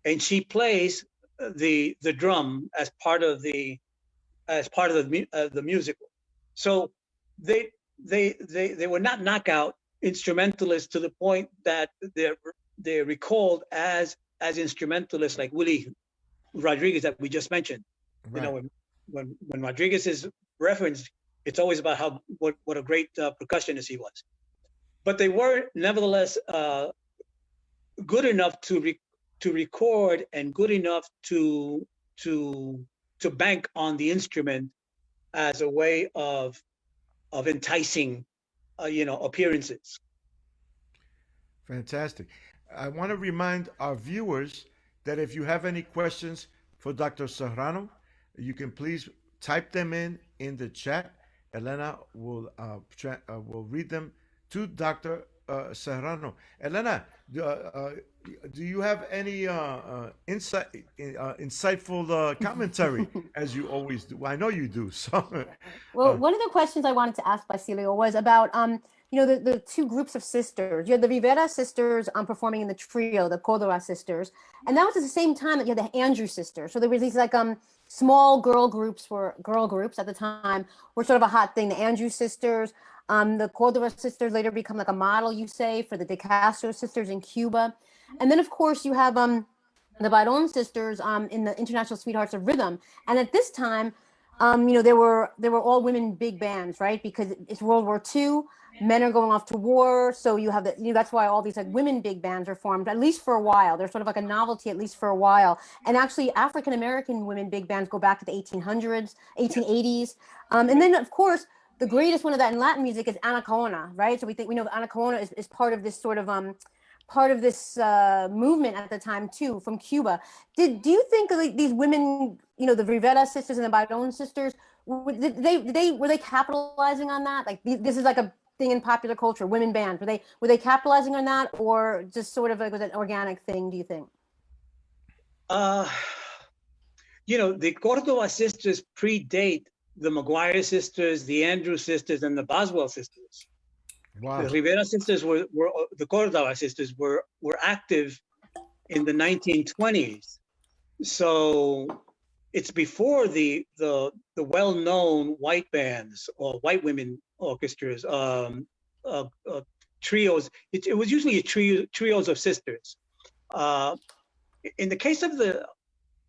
and she plays the drum as part of the musical. So they were not knockout instrumentalists to the point that they're recalled as instrumentalists like Willie Rodriguez that we just mentioned. Right. When Rodriguez is referenced, it's always about what a great percussionist he was. But they were nevertheless good enough to record and good enough to bank on the instrument as a way of enticing, appearances. Fantastic. I want to remind our viewers that if you have any questions for Dr. Serrano, you can please type them in the chat. Elena will read them to Dr. Serrano. Elena, do you have any insightful commentary, as you always do? I know you do. So, well, one of the questions I wanted to ask Basilio was about the two groups of sisters. You had the Vivera Sisters performing in the trio, the Cordova Sisters, and that was at the same time that you had the Andrew Sisters. So there was these like small girl groups at the time were sort of a hot thing. The Andrew Sisters, the Cordova Sisters later become like a model, you say, for the De Castro Sisters in Cuba, and then of course you have the Byron Sisters in the International Sweethearts of Rhythm, and at this time, they were all women big bands, right? Because it's World War II. Men are going off to war, so you have that's why all these like women big bands are formed, at least for a while. They're sort of like a novelty, at least for a while. And actually, African American women big bands go back to the 1800s, 1880s, and then of course the greatest one of that in Latin music is Anacaona, right? So we know that Anacaona is part of this sort of movement at the time too, from Cuba. Do you think like these women, the Rivera Sisters and the Byron Sisters, were they capitalizing on that? Like this is like a thing in popular culture, women bands. Were they capitalizing on that, or just sort of like was it an organic thing? Do you think? The Cordova Sisters predate the McGuire Sisters, the Andrew Sisters, and the Boswell Sisters. Wow. The Rivera Sisters were the Cordova Sisters were active in the 1920s. So it's before the well-known white bands or white women orchestras, trios. It was usually trios of sisters. In the case of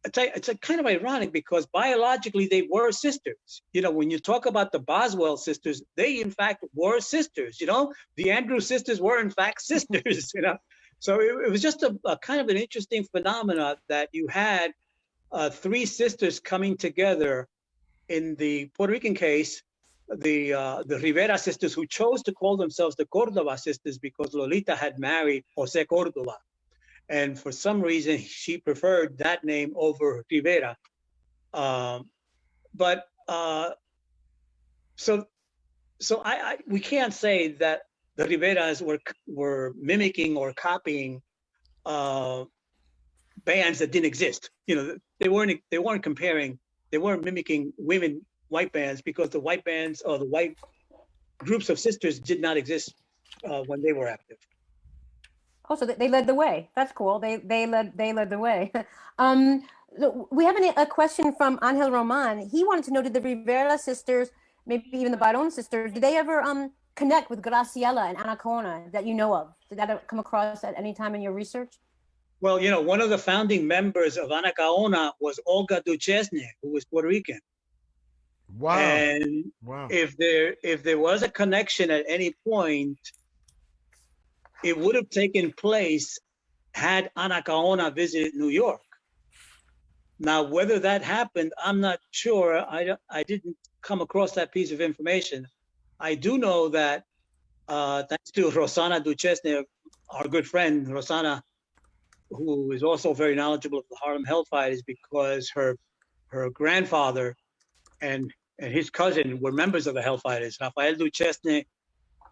it's a kind of ironic because biologically they were sisters. When you talk about the Boswell sisters, they in fact were sisters. The Andrew Sisters were in fact sisters. So it was just a kind of an interesting phenomena that you had three sisters coming together. In the Puerto Rican case, the Rivera Sisters, who chose to call themselves the Cordova Sisters because Lolita had married Jose Cordova. And for some reason, she preferred that name over Rivera. We can't say that the Riveras were mimicking or copying bands that didn't exist. They weren't comparing. They weren't mimicking white bands because the white bands or the white groups of sisters did not exist when they were active. Oh, so they led the way. That's cool. They led the way. We have a question from Angel Roman. He wanted to know, did the Rivera Sisters, maybe even the Byron Sisters, did they ever connect with Graciela and Anacaona that you know of? Did that come across at any time in your research? Well, one of the founding members of Anacaona was Olga Duchesne, who was Puerto Rican. Wow. And Wow. if there was a connection at any point, it would have taken place had Anacaona visited New York. Now, whether that happened, I'm not sure. I didn't come across that piece of information. I do know that thanks to Rosana Duchesne, our good friend Rosana, who is also very knowledgeable of the Harlem Hellfighters, because her grandfather and his cousin were members of the Hellfighters. Rafael Duchesne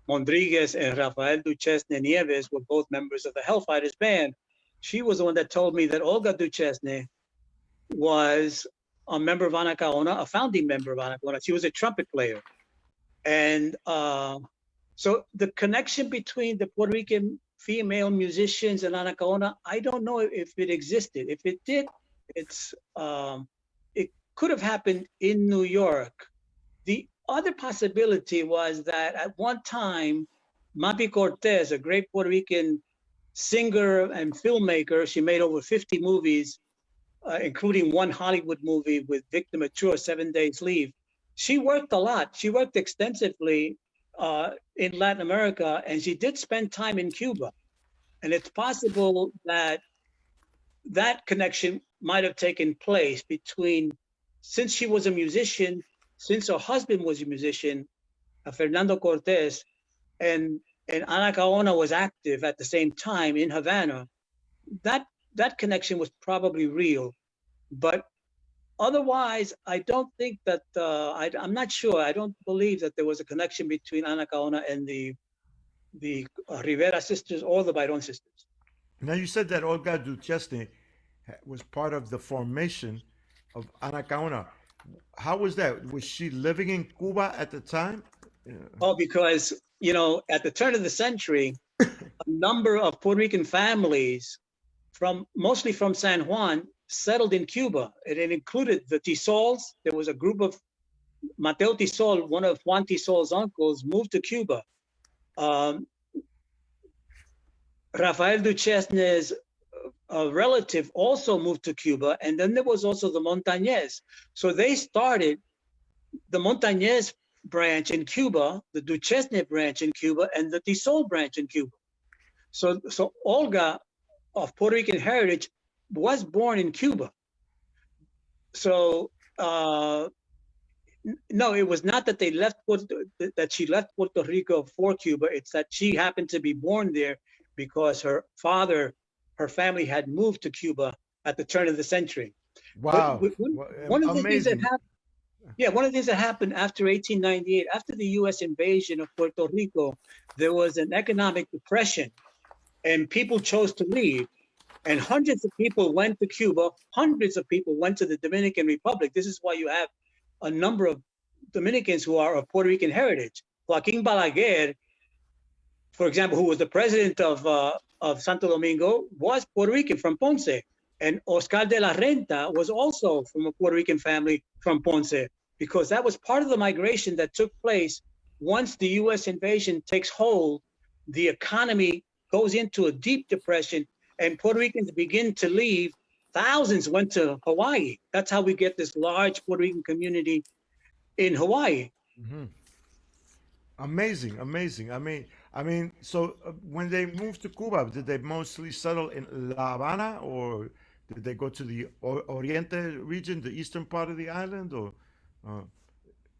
Mondriguez and Rafael Duchesne Nieves were both members of the Hellfighters band. She was the one that told me that Olga Duchesne was a member of Anacaona, a founding member of Anacaona. She was a trumpet player. And so the connection between the Puerto Rican female musicians and Anacaona, I don't know if it existed. If it did, it could have happened in New York. The other possibility was that at one time, Mapi Cortez, a great Puerto Rican singer and filmmaker, she made over 50 movies, including one Hollywood movie with Victor Mature, 7 Days Leave. She worked a lot. She worked extensively in Latin America, and she did spend time in Cuba. And it's possible that that connection might have taken place between, since she was a musician, since her husband was a musician, Fernando Cortez, and Anacaona was active at the same time in Havana, that connection was probably real. But otherwise, I don't think that, I'm not sure. I don't believe that there was a connection between Anacaona and the Rivera sisters or the Byron sisters. Now you said that Olga Duchesne was part of the formation of Anacaona. How was that? Was she living in Cuba at the time? Yeah. Oh, because, at the turn of the century, a number of Puerto Rican families mostly from San Juan settled in Cuba. It included the Tisols. There was a group of Mateo Tisol, one of Juan Tisol's uncles, moved to Cuba. Rafael Duchesne's relative also moved to Cuba, and then there was also the Montañez. So they started the Montañez branch in Cuba, the Duchesne branch in Cuba, and the Tisol branch in Cuba. So Olga, of Puerto Rican heritage, was born in Cuba. So no, it was not that that she left Puerto Rico for Cuba. It's that she happened to be born there because her family had moved to Cuba at the turn of the century. Wow. One of the things that Amazing. happened, one of the things that happened after 1898, after the U.S. invasion of Puerto Rico, there was an economic depression, and people chose to leave. And hundreds of people went to Cuba. Hundreds of people went to the Dominican Republic. This is why you have a number of Dominicans who are of Puerto Rican heritage. Joaquin Balaguer, for example, who was the president of Santo Domingo, was Puerto Rican from Ponce. And Oscar de la Renta was also from a Puerto Rican family from Ponce, because that was part of the migration that took place. Once the U.S. invasion takes hold, the economy goes into a deep depression, and Puerto Ricans begin to leave. Thousands went to Hawaii. That's how we get this large Puerto Rican community in Hawaii. Mm-hmm. Amazing, amazing. I mean, so when they moved to Cuba, did they mostly settle in La Habana, or did they go to the Oriente region, the eastern part of the island, or?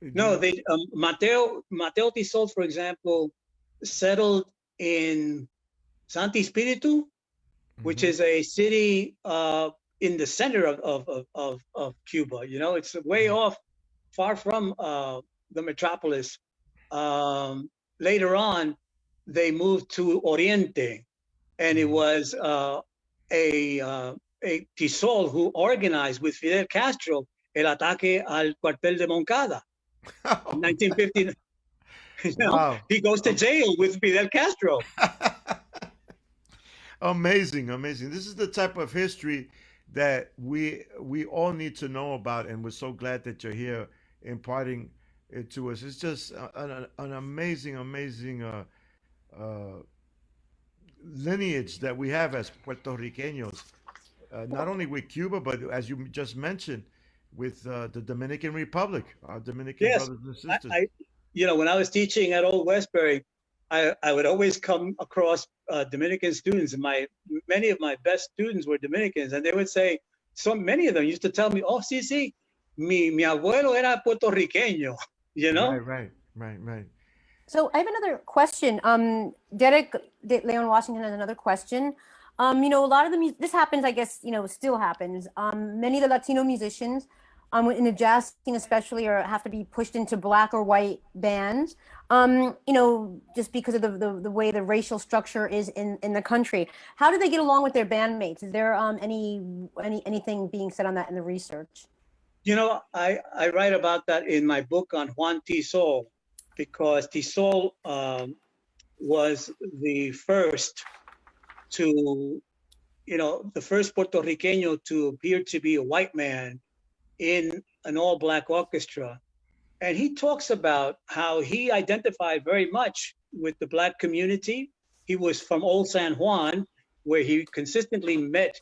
No, they Mateo Tisol, for example, settled in Santi Espiritu, which is a city in the center of Cuba. It's way off, far from the metropolis. Later on, they moved to Oriente, and it was a Tisol who organized with Fidel Castro el ataque al cuartel de Moncada in 1950. Wow. He goes to jail with Fidel Castro. Amazing, amazing. This is the type of history that we all need to know about, and we're so glad that you're here imparting it to us. It's just an amazing, amazing lineage that we have as Puerto Ricanos, not only with Cuba, but as you just mentioned, with the Dominican Republic, our Dominican Yes, brothers and I, sisters. I when I was teaching at Old Westbury, I would always come across Dominican students, and many of my best students were Dominicans, and they would say, so many of them used to tell me, "Oh, sí, sí, mi abuelo era puertorriqueño," you Right, know. right, right, right. So I have another question. Derek Leon Washington has another question. A lot of the this happens, I guess, still happens. Many of the Latino musicians, in the jazz scene especially, have to be pushed into black or white bands. Just because of the way the racial structure is in the country. How do they get along with their bandmates? Is there anything being said on that in the research? I write about that in my book on Juan Tisol, because Tisol was the first to, the first Puerto Riqueño to appear to be a white man in an all-black orchestra. And he talks about how he identified very much with the black community. He was from Old San Juan, where he consistently met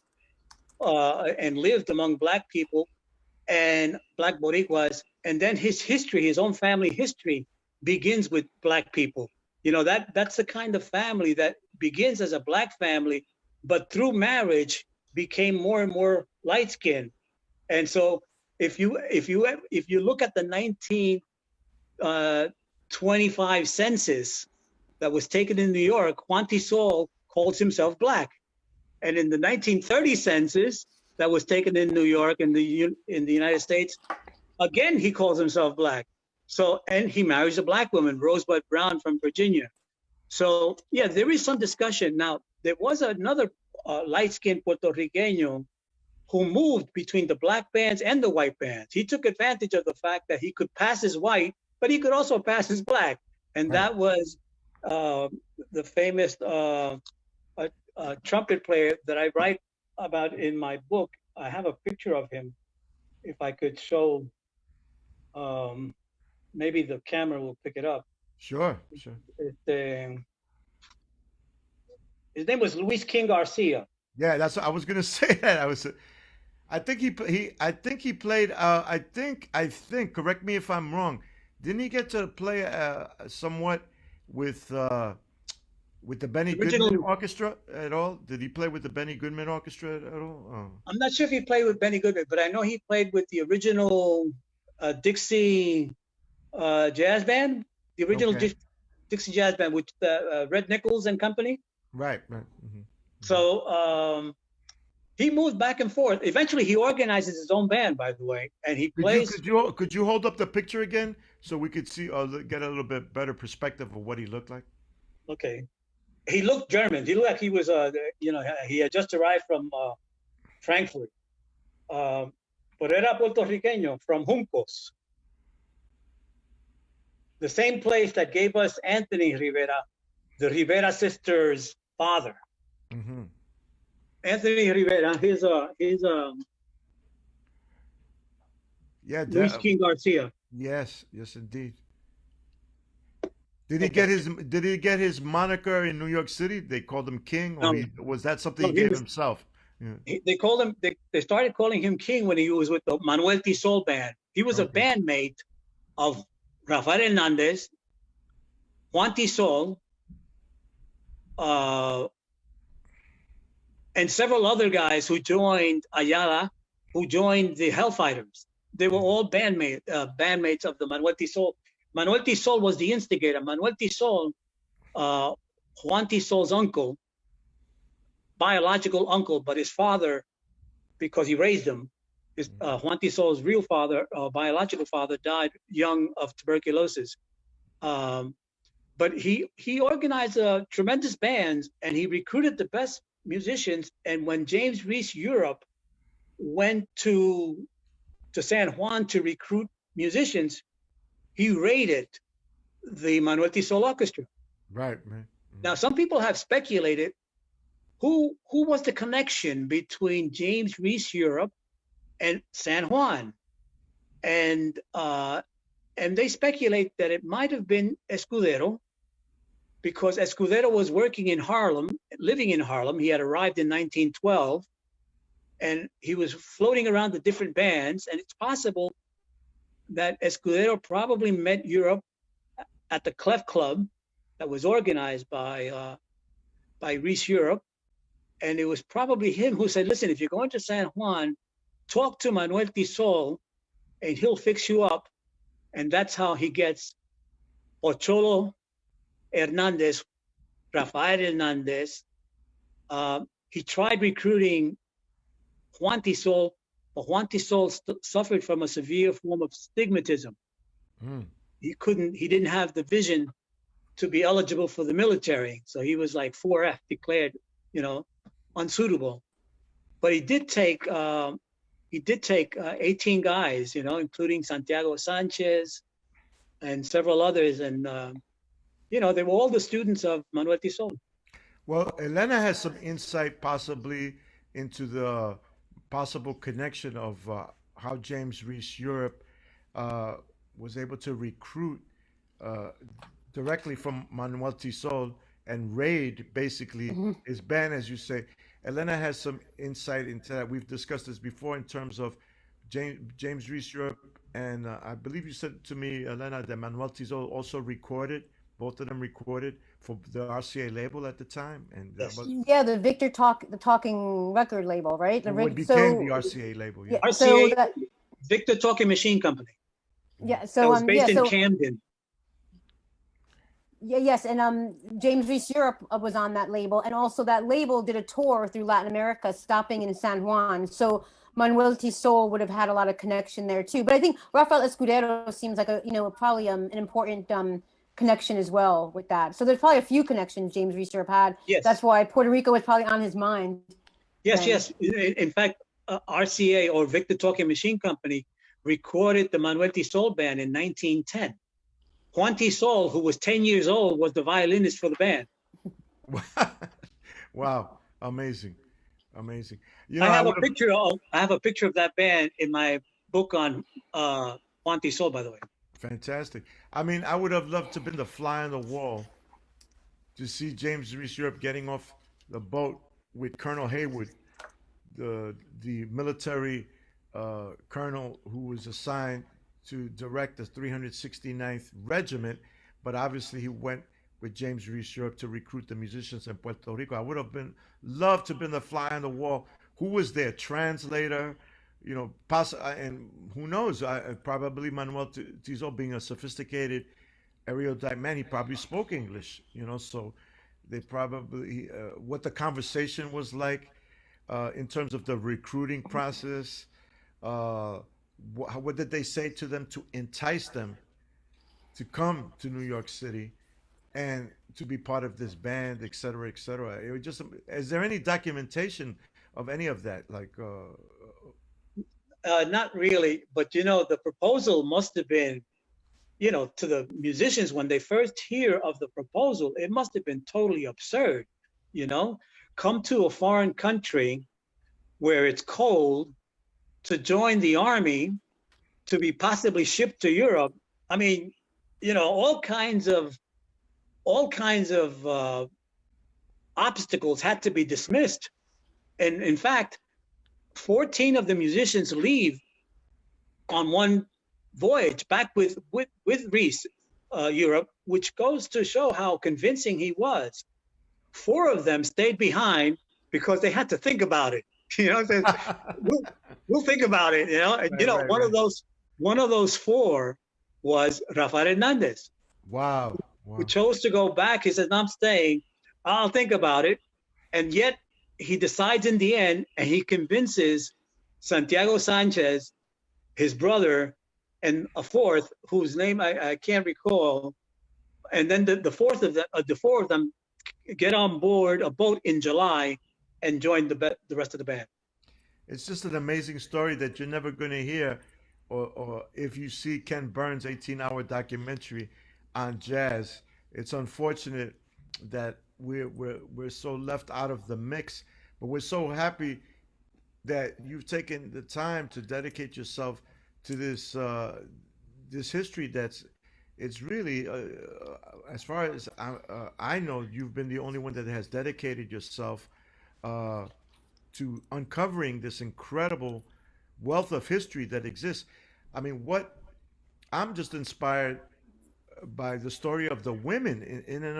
and lived among black people and black Boricuas. And then his own family history begins with black people. That's the kind of family that begins as a black family, but through marriage became more and more light-skinned. And so if you look at the 1925 census that was taken in New York, Juan Tisol calls himself black. And in the 1930 census that was taken in New York in the United States, again he calls himself black. So, and he marries a black woman, Rosebud Brown from Virginia. So yeah, there is some discussion. Now, there was another light-skinned Puerto Riqueño who moved between the black bands and the white bands. He took advantage of the fact that he could pass as white, but he could also pass as black. And that was the famous trumpet player that I write about in my book. I have a picture of him. If I could show, maybe the camera will pick it up. Sure, sure. His name was Luis King Garcia. Yeah, that's what I was gonna say. That I think he played. I think. Correct me if I'm wrong. Didn't he get to play somewhat with the Benny Goodman Orchestra at all? Did he play with the Benny Goodman Orchestra at all? Oh. I'm not sure if he played with Benny Goodman, but I know he played with the original Dixie jazz band, the original Dixie jazz band with Red Nichols and company. Right, right. Mm-hmm. So he moved back and forth. Eventually, he organizes his own band, by the way, and he plays. Could you hold up the picture again so we could see or get a little bit better perspective of what he looked like? Okay, he looked German. He looked like he was, he had just arrived from Frankfurt, but era puertorriqueño from Juncos, the same place that gave us Anthony Rivera, the Rivera Sisters' father. Mm-hmm. Anthony Rivera, his Luis King Garcia. Yes, yes, indeed. Did he get his moniker in New York City? They called him King, or was that something he gave himself? Yeah. They called him. They started calling him King when he was with the Manuel Tisol band. He was a bandmate of Rafael Hernandez, Juan Tisol, and several other guys who joined Ayala, who joined the Hellfighters. They were all bandmates of the Manuel Tisol. Manuel Tisol was the instigator. Manuel Tisol, Juan Tisol's uncle, biological uncle, but his father, because he raised him, Juan Tisol's real father, biological father, died young of tuberculosis. But he organized tremendous bands, and he recruited the best musicians. And when James Reese Europe went to San Juan to recruit musicians, he raided the Manuel Tisol Orchestra. Right, man. Now, some people have speculated who was the connection between James Reese Europe and San Juan, and they speculate that it might have been Escudero, because Escudero was working in Harlem, living in Harlem. He had arrived in 1912, and he was floating around the different bands. And it's possible that Escudero probably met Europe at the Clef Club that was organized by Reese Europe. And it was probably him who said, listen, if you're going to San Juan, talk to Manuel Tisol and he'll fix you up. And that's how he gets Ocholo Hernandez, Rafael Hernandez. He tried recruiting Juan Tisol, but Juan Tisol suffered from a severe form of stigmatism. He didn't have the vision to be eligible for the military. So he was like 4F, declared, unsuitable. But he did take 18 guys, including Santiago Sanchez and several others. And, they were all the students of Manuel Tisol. Well, Elena has some insight possibly into the possible connection of how James Reese Europe was able to recruit directly from Manuel Tisol and raid basically his band, as you say. Elena has some insight into that. We've discussed this before in terms of James Reese Europe, and I believe you said to me, Elena, that Manuel Tisol also recorded. Both of them recorded for the RCA label at the time, and yeah, the the Talking record label, right? What became the RCA label? Yeah, RCA, Victor Talking Machine Company. Yeah, so that was based in Camden. Yeah, yes, and James Reese Europe was on that label, and also that label did a tour through Latin America, stopping in San Juan. So Manuel Tisol would have had a lot of connection there too. But I think Rafael Escudero seems like probably an important connection as well with that. So there's probably a few connections James Reese Europe had. Yes. That's why Puerto Rico was probably on his mind. Yes, yes. In fact, RCA, or Victor Talking Machine Company, recorded the Manuel Tisol band in 1910. Juan Tisol, who was 10 years old, was the violinist for the band. Wow, amazing, amazing. I have a picture of that band in my book on Juan Tisol, by the way. Fantastic. I mean, I would have loved to have been the fly on the wall to see James Reese Europe getting off the boat with Colonel Haywood, the military colonel who was assigned to direct the 369th Regiment, but obviously he went with James Reese Europe to recruit the musicians in Puerto Rico. I would have loved to have been the fly on the wall. Who was there? Translator? And who knows? Probably Manuel Tisol, being a sophisticated erudite man, he probably spoke English. So they probably what the conversation was like in terms of the recruiting process. What did they say to them to entice them to come to New York City and to be part of this band, et cetera, et cetera? It was just. Is there any documentation of any of that? Like. Not really, but the proposal must have been, to the musicians, when they first hear of the proposal, it must have been totally absurd. Come to a foreign country where it's cold to join the army, to be possibly shipped to Europe. I mean, all kinds of obstacles had to be dismissed. And in fact, 14 of the musicians leave on one voyage back with Reese Europe, which goes to show how convincing he was. 4 of them stayed behind because they had to think about it. We'll think about it. One of those 4 was Rafael Hernandez. Wow. Who chose to go back. He said, "I'm staying. I'll think about it," and yet he decides in the end, and he convinces Santiago Sanchez, his brother, and a 4th whose name I can't recall. And then the 4th of the 4 of them get on board a boat in July and join the rest of the band. It's just an amazing story that you're never going to hear, or if you see Ken Burns' 18-hour documentary on jazz. It's unfortunate that we're so left out of the mix, but we're so happy that you've taken the time to dedicate yourself to this history. It's really as far as I know, you've been the only one that has dedicated yourself to uncovering this incredible wealth of history that exists. I mean, what I'm just inspired by the story of the women in and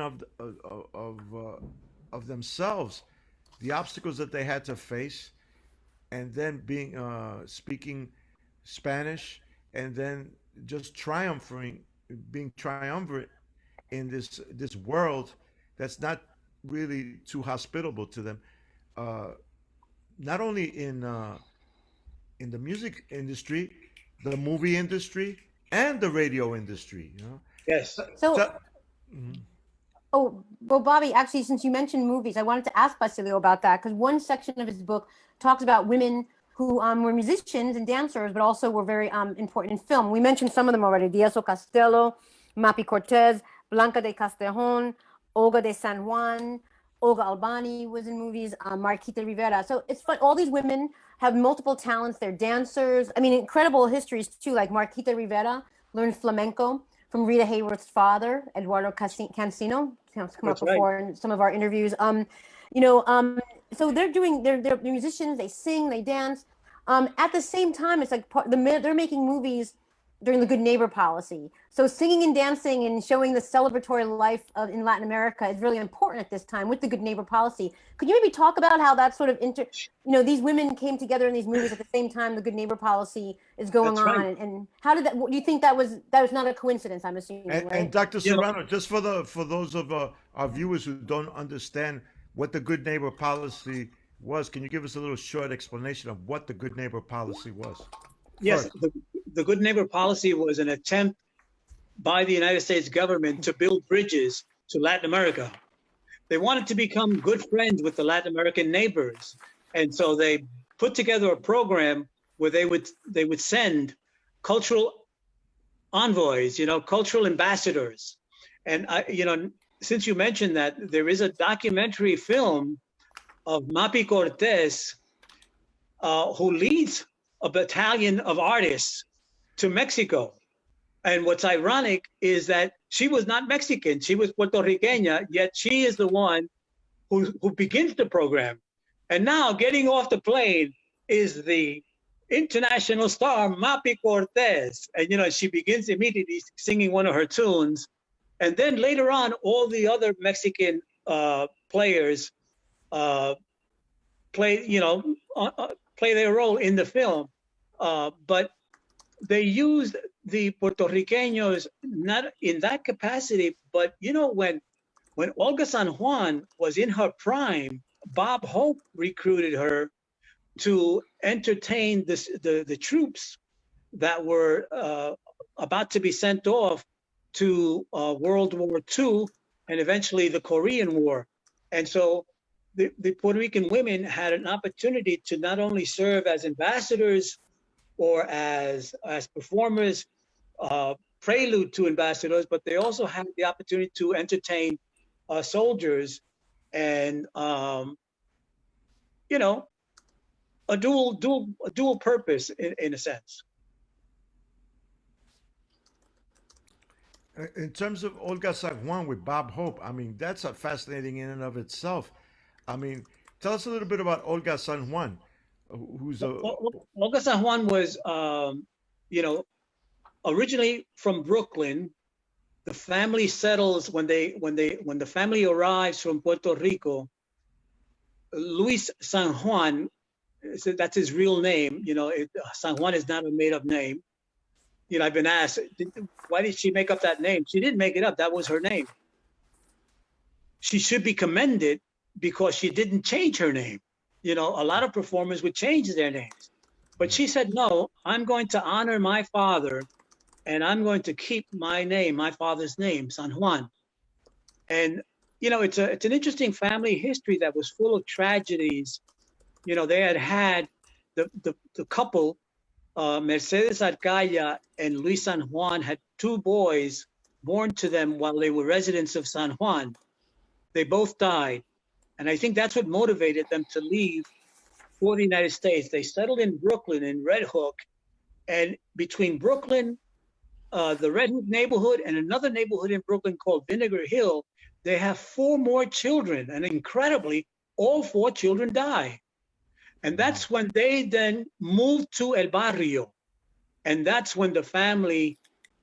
of themselves, the obstacles that they had to face, and then being speaking Spanish, and then just triumphing, being triumvirate in this world that's not really too hospitable to them. Uh, Not only in the music industry, the movie industry, and the radio industry. You know. Yes. So, oh, well, Bobby, actually, since you mentioned movies, I wanted to ask Basilio about that because one section of his book talks about women who were musicians and dancers, but also were very important in film. We mentioned some of them already: Dieso Castello, Mapi Cortez, Blanca de Castellon, Olga de San Juan. Olga Albani was in movies, Marquita Rivera. So it's fun. All these women have multiple talents. They're dancers. I mean, incredible histories too. Like Marquita Rivera learned flamenco from Rita Hayworth's father, Eduardo Cancino. It's come up before in some of our interviews. So they're musicians. They sing, they dance. At the same time, it's like they're making movies during the Good Neighbor policy. So singing and dancing and showing the celebratory life in Latin America is really important at this time with the Good Neighbor policy. Could you maybe talk about how that sort of these women came together in these movies at the same time the Good Neighbor policy is going on, right. and how did that? Do you think that was not a coincidence? I'm assuming. And, right? and Dr. Serrano, just for those of our viewers who don't understand what the Good Neighbor policy was, can you give us a little short explanation of what the Good Neighbor policy was? Yes, the Good Neighbor policy was an attempt by the United States government to build bridges to Latin America. They wanted to become good friends with the Latin American neighbors. And so they put together a program where they would send cultural envoys, cultural ambassadors. And, since you mentioned that, there is a documentary film of Mapi Cortez, who leads a battalion of artists to Mexico. And what's ironic is that she was not Mexican, she was Puerto Rican, yet she is the one who begins the program. And now getting off the plane is the international star, Mapi Cortez. And, she begins immediately singing one of her tunes. And then later on, all the other Mexican players play their role in the film. But they used the Puerto Ricanos not in that capacity, but when Olga San Juan was in her prime, Bob Hope recruited her to entertain the troops that were about to be sent off to World War II and eventually the Korean War. And so the Puerto Rican women had an opportunity to not only serve as ambassadors or as performers, prelude to ambassadors, but they also had the opportunity to entertain soldiers and a dual purpose in a sense. In terms of Olga San Juan with Bob Hope, I mean, that's a fascinating in and of itself. I mean, tell us a little bit about Olga San Juan, who's Olga San Juan was, originally from Brooklyn. The family settles when the family arrives from Puerto Rico. Luis San Juan, that's his real name. San Juan is not a made-up name. I've been asked, why did she make up that name? She didn't make it up. That was her name. She should be commended because she didn't change her name. A lot of performers would change their names. But she said, no, I'm going to honor my father and I'm going to keep my name, my father's name, San Juan. And, it's an interesting family history that was full of tragedies. They had the couple, Mercedes Arcaya and Luis San Juan, had two boys born to them while they were residents of San Juan. They both died. And I think that's what motivated them to leave for the United States. They settled in Brooklyn, in Red Hook. And between Brooklyn, the Red Hook neighborhood, and another neighborhood in Brooklyn called Vinegar Hill, they have 4 more children. And incredibly, all 4 children die. And that's when they then moved to El Barrio. And that's when the family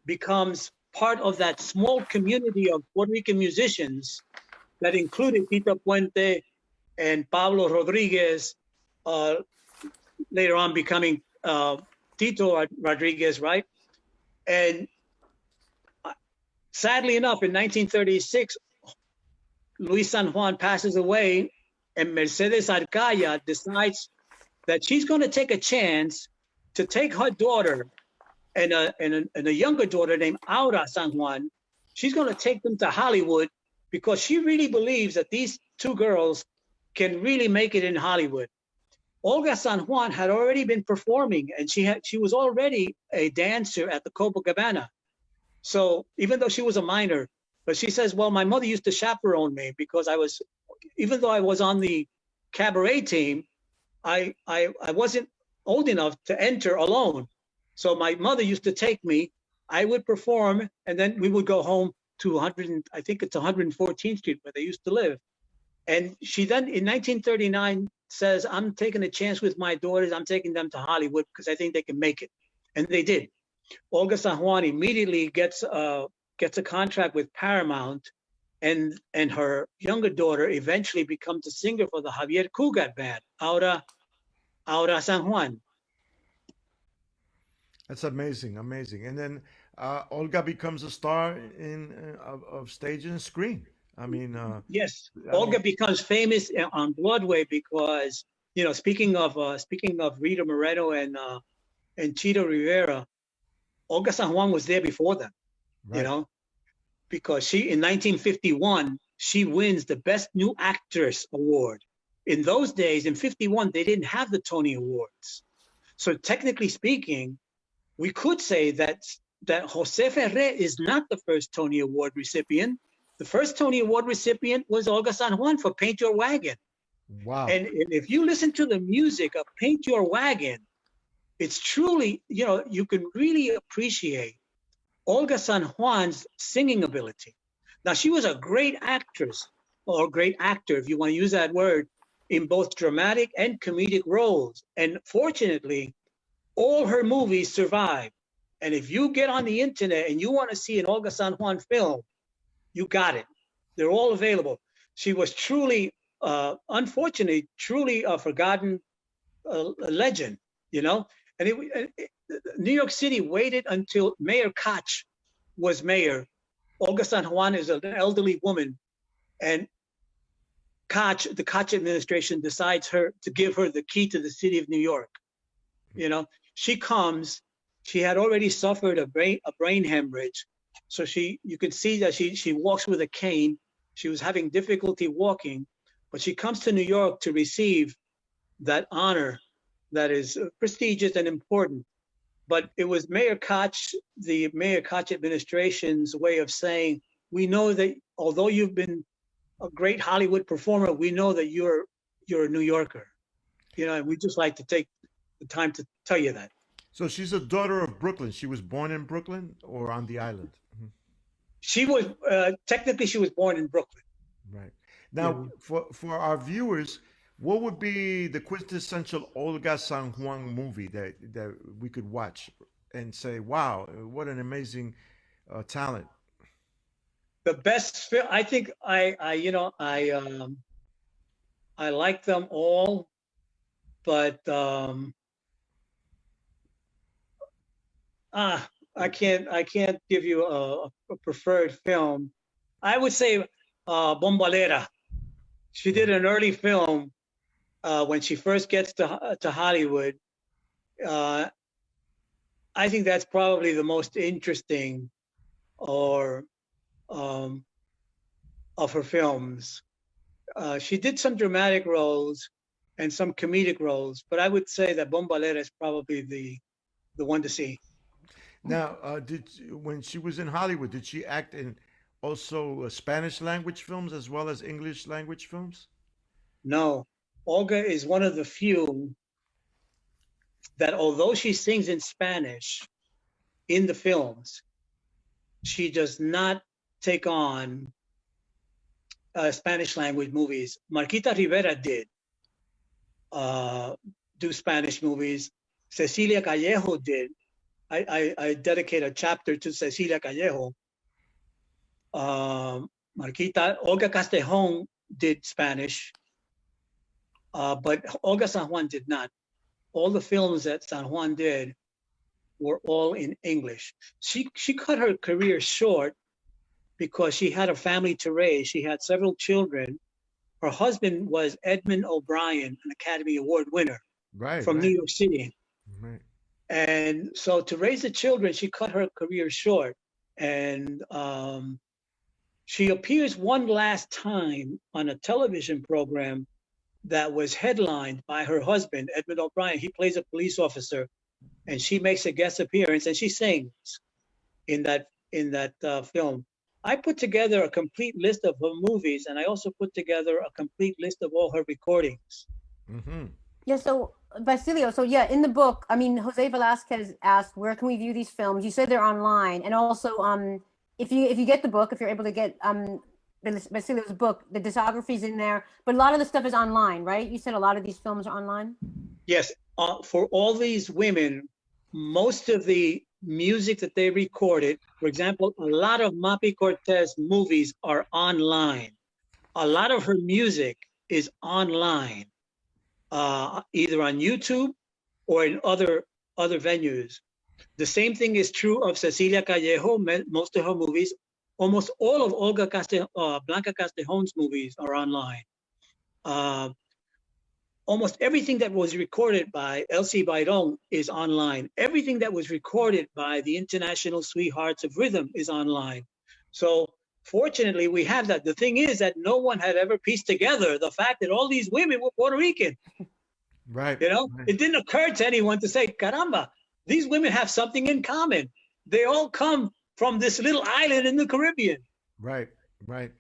becomes part of that small community of Puerto Rican musicians that included Tito Puente and Pablo Rodriguez, later on becoming Tito Rodriguez, right? And sadly enough, in 1936, Luis San Juan passes away, and Mercedes Arcaya decides that she's going to take a chance to take her daughter and a younger daughter named Aura San Juan. She's going to take them to Hollywood because she really believes that these two girls can really make it in Hollywood. Olga San Juan had already been performing, and she was already a dancer at the Copacabana. So even though she was a minor, but she says, well, my mother used to chaperone me because even though I was on the cabaret team, I wasn't old enough to enter alone. So my mother used to take me, I would perform, and then we would go home to 114th Street where they used to live. And she then in 1939 says, I'm taking a chance with my daughters. I'm taking them to Hollywood because I think they can make it. And they did. Olga San Juan immediately gets a contract with Paramount, and her younger daughter eventually becomes a singer for the Javier Cugat band, Aura San Juan. That's amazing, amazing. And then Olga becomes a star of stage and screen. I mean, yes, Olga becomes famous on Broadway because, speaking of Rita Moreno and Chito Rivera, Olga San Juan was there before them, right. Because in 1951, she wins the Best New Actress Award. In those days, in 51, they didn't have the Tony Awards. So technically speaking, we could say that Jose Ferrer is not the first Tony Award recipient. The first Tony Award recipient was Olga San Juan for Paint Your Wagon. Wow. And if you listen to the music of Paint Your Wagon, it's truly, you can really appreciate Olga San Juan's singing ability. Now, she was a great actress, or great actor, if you want to use that word, in both dramatic and comedic roles. And fortunately, all her movies survive. And if you get on the internet and you want to see an Olga San Juan film, you got it. They're all available. She was truly, unfortunately, truly a forgotten legend, And New York City waited until Mayor Koch was mayor. Olga San Juan is an elderly woman, and the Koch administration decides to give her the key to the city of New York. She comes. She had already suffered a brain hemorrhage, so you could see that she walks with a cane. She was having difficulty walking, but she comes to New York to receive that honor that is prestigious and important. But it was Mayor Koch, the Mayor Koch administration's way of saying, we know that although you've been a great Hollywood performer, we know that you're a New Yorker. And we just like to take the time to tell you that. So she's a daughter of Brooklyn. She was born in Brooklyn or on the island? Mm-hmm. She was, technically she was born in Brooklyn. Right. Now, for our viewers, what would be the quintessential Olga San Juan movie that we could watch and say, wow, what an amazing talent? The best film, I think I like them all, but I can't give you a preferred film. I would say Bombalera. She did an early film when she first gets to Hollywood. I think that's probably the most interesting of her films. She did some dramatic roles and some comedic roles, but I would say that Bombalera is probably the one to see. Now, when she was in Hollywood, did she act in also Spanish language films as well as English language films? No, Olga is one of the few that, although she sings in Spanish in the films, she does not take on Spanish language movies. Marquita Rivera did. do Spanish movies. Cecilia Callejo did. I dedicate a chapter to Cecilia Callejo. Marquita, Olga Castejon did Spanish, but Olga San Juan did not. All the films that San Juan did were all in English. She cut her career short because she had a family to raise. She had several children. Her husband was Edmund O'Brien, an Academy Award winner from New York City. Right. And so to raise the children, she cut her career short. And she appears one last time on a television program that was headlined by her husband, Edmund O'Brien. He plays a police officer, and she makes a guest appearance, and she sings in that film. I put together a complete list of her movies, and I also put together a complete list of all her recordings. Mm-hmm. Yeah, so Basilio, so yeah, in the book, I mean, Jose Velasquez asked, where can we view these films? You said they're online, and also, if you get the book, if you're able to get Basilio's book, the discography's in there, but a lot of the stuff is online, right? You said a lot of these films are online? Yes, for all these women, most of the music that they recorded, for example, a lot of Mapi Cortez movies are online. A lot of her music is online, either on YouTube or in other venues. The same thing is true of Cecilia Callejo. Most of her movies, almost all of Blanca Castejon's movies are online. Almost everything that was recorded by Elsie Byron is online. Everything that was recorded by the International Sweethearts of Rhythm is online. So fortunately, we have that. The thing is that no one had ever pieced together the fact that all these women were Puerto Rican. Right. You know, right. It didn't occur to anyone to say, caramba, these women have something in common. They all come from this little island in the Caribbean. Right.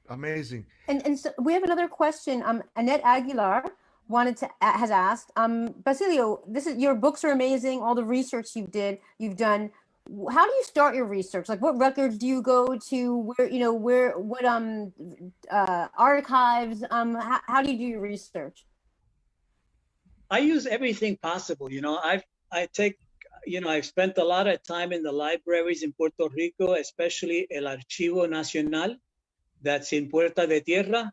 Amazing. And so we have another question. Annette Aguilar has asked, Basilio, your books are amazing. All the research you've done. How do you start your research? Like, what records do you go to? What archives? How do you do your research? I use everything possible. I've spent a lot of time in the libraries in Puerto Rico, especially El Archivo Nacional, that's in Puerta de Tierra,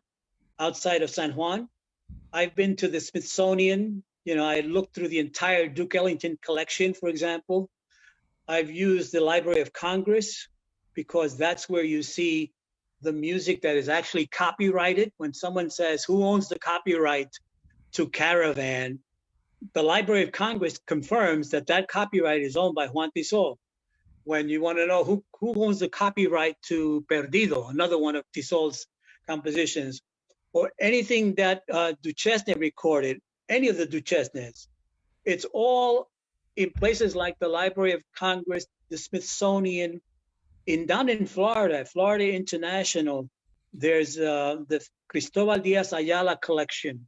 outside of San Juan. I've been to the Smithsonian. I looked through the entire Duke Ellington collection, for example. I've used the Library of Congress because that's where you see the music that is actually copyrighted. When someone says, who owns the copyright to Caravan? The Library of Congress confirms that copyright is owned by Juan Tisol. When you want to know who owns the copyright to Perdido, another one of Tisol's compositions, or anything that Duchesne recorded, any of the Duchesnes, it's all in places like the Library of Congress, the Smithsonian. Down in Florida International, there's the Cristobal Diaz Ayala collection.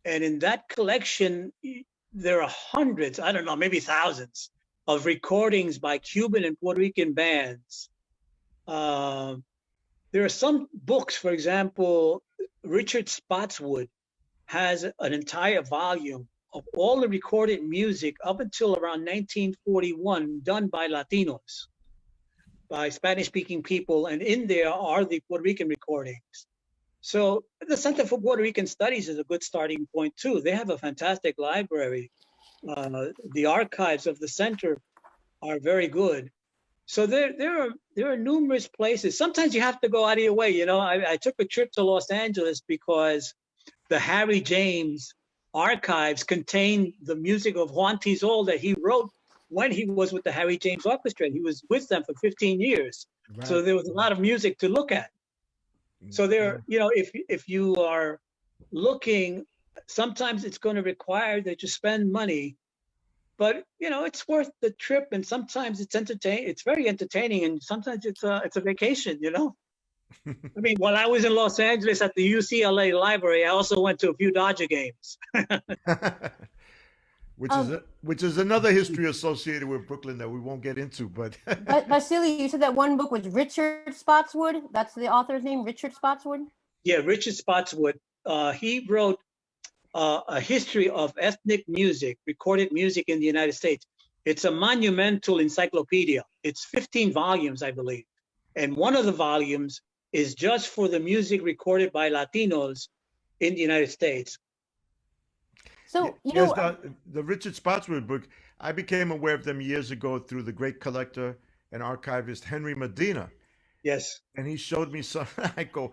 And in that collection, there are hundreds, I don't know, maybe thousands of recordings by Cuban and Puerto Rican bands. There are some books, for example, Richard Spotswood has an entire volume of all the recorded music up until around 1941 done by Latinos, by Spanish-speaking people, and in there are the Puerto Rican recordings. So the Center for Puerto Rican Studies is a good starting point too. They have a fantastic library. The archives of the center are very good. So there are numerous places. Sometimes you have to go out of your way. I took a trip to Los Angeles because the Harry James archives contain the music of Juan Tisol that he wrote when he was with the Harry James Orchestra. He was with them for 15 years. Right. So there was a lot of music to look at. So if you are looking, sometimes it's going to require that you spend money, but it's worth the trip. And sometimes it's entertaining. It's very entertaining, and sometimes it's a vacation. I mean, while I was in Los Angeles at the UCLA library, I also went to a few Dodger games. Which is another history associated with Brooklyn that we won't get into. But Basilio, you said that one book was Richard Spotswood. That's the author's name, Richard Spotswood? Yeah, Richard Spotswood. He wrote a history of ethnic music, recorded music in the United States. It's a monumental encyclopedia. It's 15 volumes, I believe. And one of the volumes is just for the music recorded by Latinos in the United States. So, you Yes, know, the Richard Spotswood book, I became aware of them years ago through the great collector and archivist Henry Medina. Yes. And he showed me some. I go,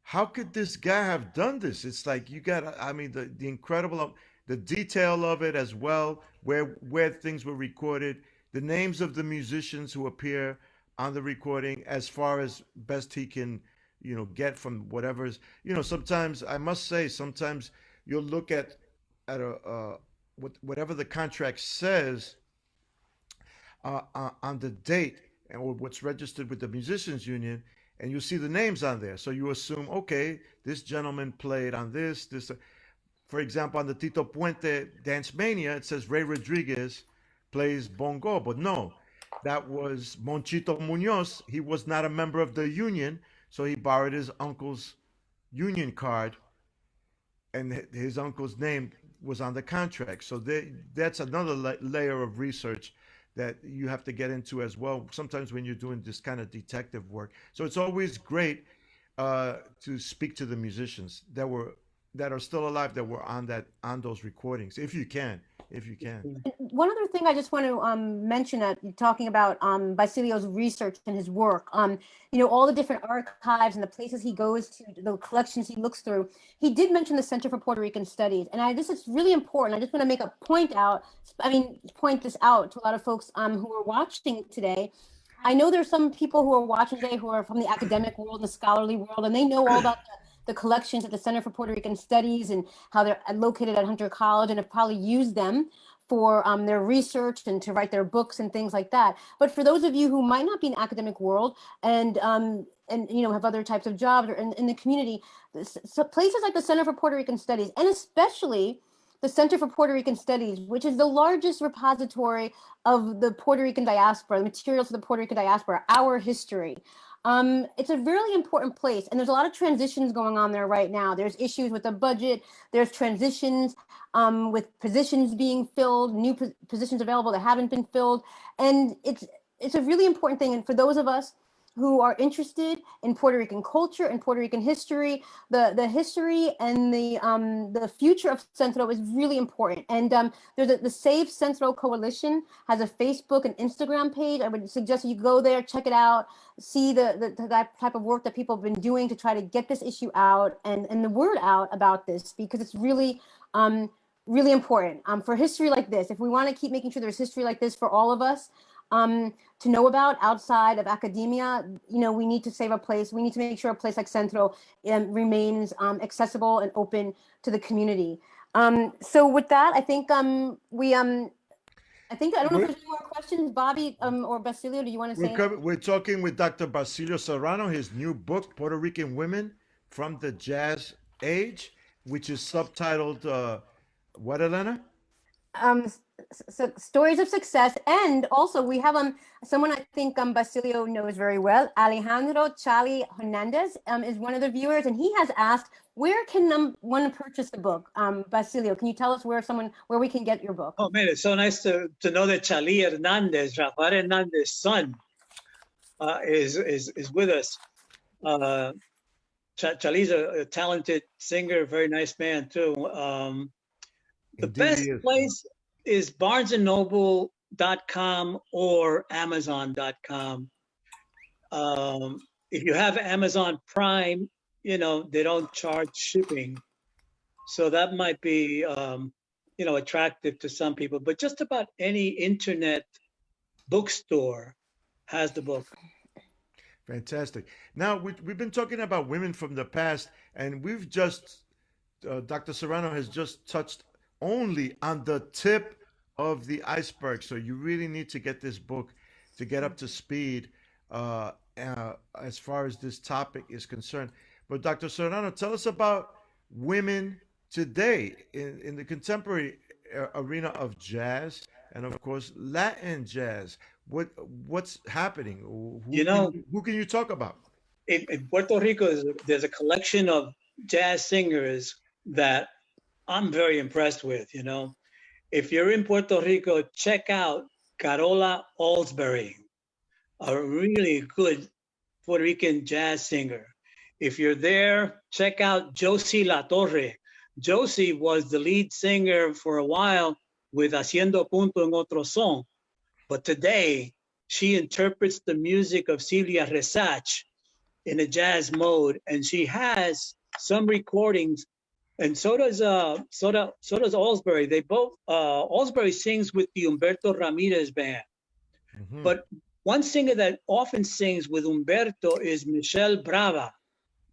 how could this guy have done this? It's like you got, I mean, the incredible, the detail of it as well, where things were recorded, the names of the musicians who appear on the recording, as far as best he can, get from whatever's, sometimes I must say, sometimes you'll look at whatever the contract says on the date or what's registered with the musicians union, and you see the names on there. So you assume, okay, this gentleman played on this. For example, on the Tito Puente Dance Mania, it says Ray Rodriguez plays bongo, but no, that was Monchito Munoz. He was not a member of the union, so he borrowed his uncle's union card, and his uncle's name was on the contract. So that's another layer of research that you have to get into as well, sometimes when you're doing this kind of detective work. So it's always great to speak to the musicians that are still alive, that were on those recordings, if you can. one other thing I just want to mention, talking about Basilio's research and his work, all the different archives and the places he goes to, the collections he looks through. He did mention the Center for Puerto Rican Studies, and this is really important. I just want to make a point this out to a lot of folks who are watching today. I know there's some people who are watching today who are from the academic world, the scholarly world, and they know all about the collections at the Center for Puerto Rican Studies and how they're located at Hunter College, and have probably used them for their research and to write their books and things like that. But for those of you who might not be in the academic world and have other types of jobs or in the community, so places like the Center for Puerto Rican Studies, and especially the Center for Puerto Rican Studies, which is the largest repository of the Puerto Rican diaspora, the materials for the Puerto Rican diaspora, our history. It's a really important place, and there's a lot of transitions going on there right now. There's issues with the budget. There's transitions with positions being filled, new positions available that haven't been filled, and it's a really important thing. And for those of us who are interested in Puerto Rican culture and Puerto Rican history, the history and the future of Centro is really important. And there's the Save Centro Coalition has a Facebook and Instagram page. I would suggest you go there, check it out, see the type of work that people have been doing to try to get this issue out and the word out about this, because it's really really important for history like this. If we want to keep making sure there's history like this for all of us to know about outside of academia, we need to save a place. We need to make sure a place like Centro remains accessible and open to the community. So with that, I think I don't know if there's any more questions, Bobby or Basilio. Do you want to say? We're talking with Dr. Basilio Serrano, his new book, Puerto Rican Women from the Jazz Age, which is subtitled, what, Elena? So stories of success. And also we have someone I think Basilio knows very well, Alejandro Charlie Hernandez is one of the viewers, and he has asked, where can one purchase the book? Basilio, can you tell us where we can get your book? Oh man, it's so nice to know that Charlie Hernandez, Rafael Hernandez's son, is with us. Charlie's a talented singer, very nice man too. The best place is barnesandnoble.com or amazon.com. If you have Amazon Prime, they don't charge shipping. So that might be, attractive to some people, but just about any internet bookstore has the book. Fantastic. Now, we've been talking about women from the past, and we've just, Dr. Serrano has just touched only on the tip of the iceberg. So you really need to get this book to get up to speed as far as this topic is concerned. But Dr. Serrano, tell us about women today in the contemporary arena of jazz and, of course, Latin jazz. What's happening? Who can you talk about? In Puerto Rico, there's a collection of jazz singers that I'm very impressed with. If you're in Puerto Rico, check out Carola Alsbury, a really good Puerto Rican jazz singer. If you're there, check out Josie La Torre. Josie was the lead singer for a while with Haciendo Punto en Otro Son, but today she interprets the music of Celia Resach in a jazz mode, and she has some recordings, and so does Alsbury. They both Alsbury sings with the Humberto Ramirez band, but one singer that often sings with Humberto is Michelle Brava,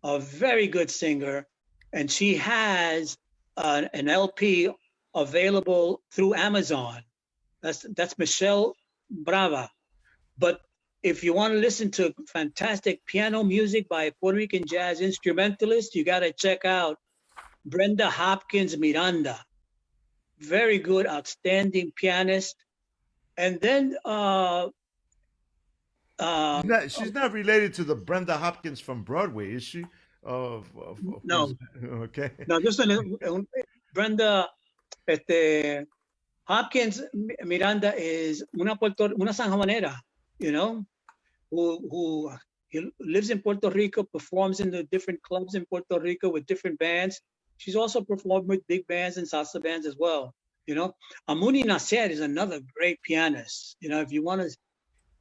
a very good singer, and she has an LP available through Amazon. That's Michelle Brava. But if you want to listen to fantastic piano music by a Puerto Rican jazz instrumentalist, you got to check out Brenda Hopkins Miranda. Very good, outstanding pianist. And then She's not related to the Brenda Hopkins from Broadway, is she? no, Okay. no, just Brenda Hopkins Miranda is una Sanjuanera, who he lives in Puerto Rico, performs in the different clubs in Puerto Rico with different bands. She's also performed with big bands and salsa bands as well. Amuni Nasser is another great pianist. If you want to,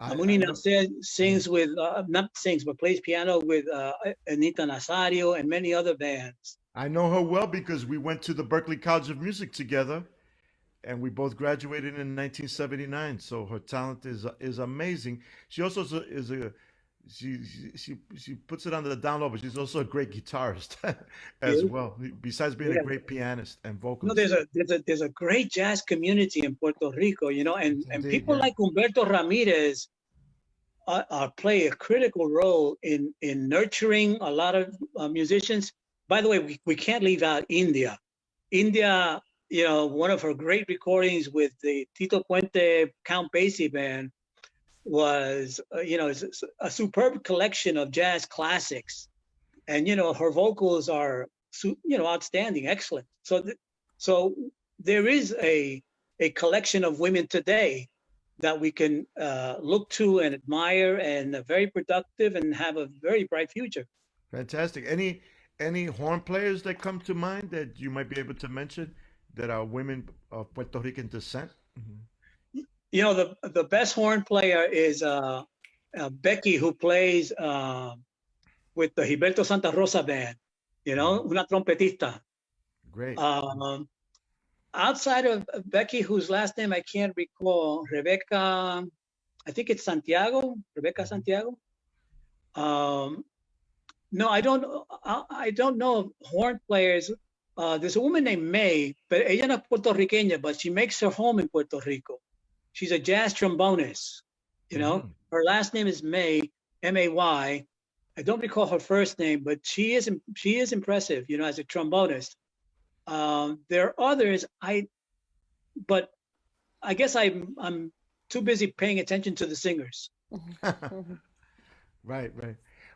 Amuni Nasser sings with, not sings, but plays piano with Anita Nazario and many other bands. I know her well because we went to the Berklee College of Music together, and we both graduated in 1979. So her talent is amazing. She also she puts it on the down low, but she's also a great guitarist as well. Besides being a great pianist and vocalist. There's a great jazz community in Puerto Rico, and people like Humberto Ramirez play a critical role in nurturing a lot of musicians. By the way, we can't leave out India. India, one of her great recordings with the Tito Puente Count Basie band was, a superb collection of jazz classics. And, her vocals are, outstanding, excellent. So there is a collection of women today that we can look to and admire, and very productive and have a very bright future. Fantastic. Any horn players that come to mind that you might be able to mention that are women of Puerto Rican descent? The best horn player is Becky, who plays with the Gilberto Santa Rosa band, una trompetista. Great. Outside of Becky, whose last name I can't recall, Rebecca, I think it's Santiago, Rebecca Santiago. No, I don't know of horn players. There's a woman named May, but ella no es puertorriqueña, but she makes her home in Puerto Rico. She's a jazz trombonist, Her last name is May, M-A-Y. I don't recall her first name, but she is impressive, as a trombonist. There are others, but I guess I'm too busy paying attention to the singers. Right.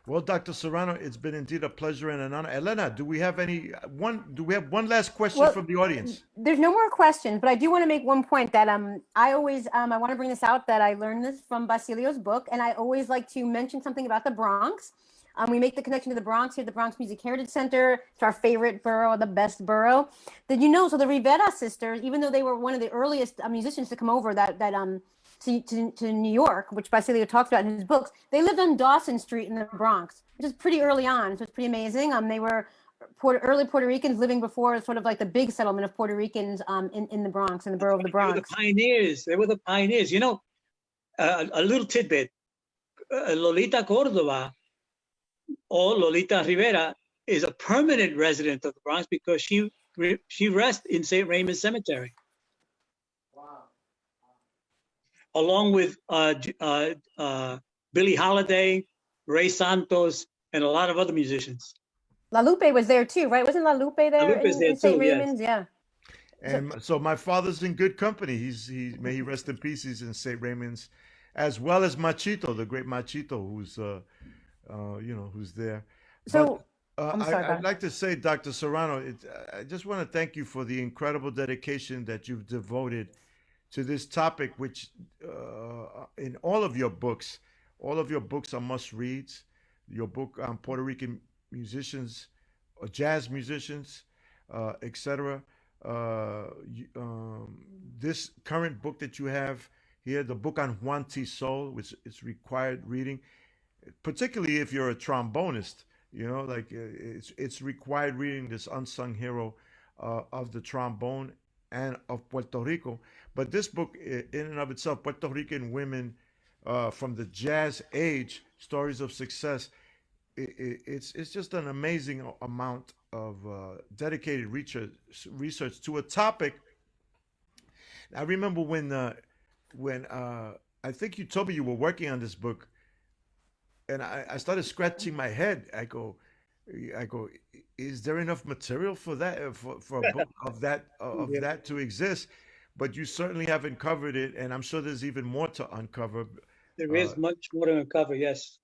Well, Dr. Serrano, it's been indeed a pleasure and an honor. Elena, do we have one last question from the audience? There's no more questions, but I do want to make one point that I always I want to bring this out, that I learned this from Basilio's book, and I always like to mention something about the Bronx. We make the connection to the Bronx here, the Bronx Music Heritage Center. It's our favorite borough, the best borough. So the Rivera Sisters, even though they were one of the earliest musicians to come over to New York, which Basilio talks about in his books, they lived on Dawson Street in the Bronx, which is pretty early on. So it's pretty amazing. They were early Puerto Ricans living before sort of like the big settlement of Puerto Ricans in the Bronx, in the borough of the Bronx. They were the pioneers. A little tidbit. Lolita Cordova, or Lolita Rivera, is a permanent resident of the Bronx because she rests in St. Raymond's Cemetery. Along with Billie Holiday, Ray Santos, and a lot of other musicians. La Lupe was there too, right? Wasn't La Lupe there in St. Raymond's? Yes. Yeah. And so my father's in good company. May he rest in peace. He's in St. Raymond's, as well as Machito, the great Machito, who's who's there. So I'm sorry, I'd Bob. like to say, Dr. Serrano, I just want to thank you for the incredible dedication that you've devoted to this topic, which in all of your books are must reads. Your book on Puerto Rican musicians, jazz musicians, etc. This current book that you have here, the book on Juan T. Sol, which is required reading, particularly if you're a trombonist. Like it's required reading, this unsung hero of the trombone and of Puerto Rico. But this book, in and of itself, Puerto Rican women from the jazz age, stories of success. It's just an amazing amount of dedicated research to a topic. I remember when I think you told me you were working on this book, and I started scratching my head. I go, is there enough material for that for a book of Yeah, that to exist? But you certainly have uncovered it, and I'm sure there's even more to uncover. there Uh, is much more to uncover. Yes,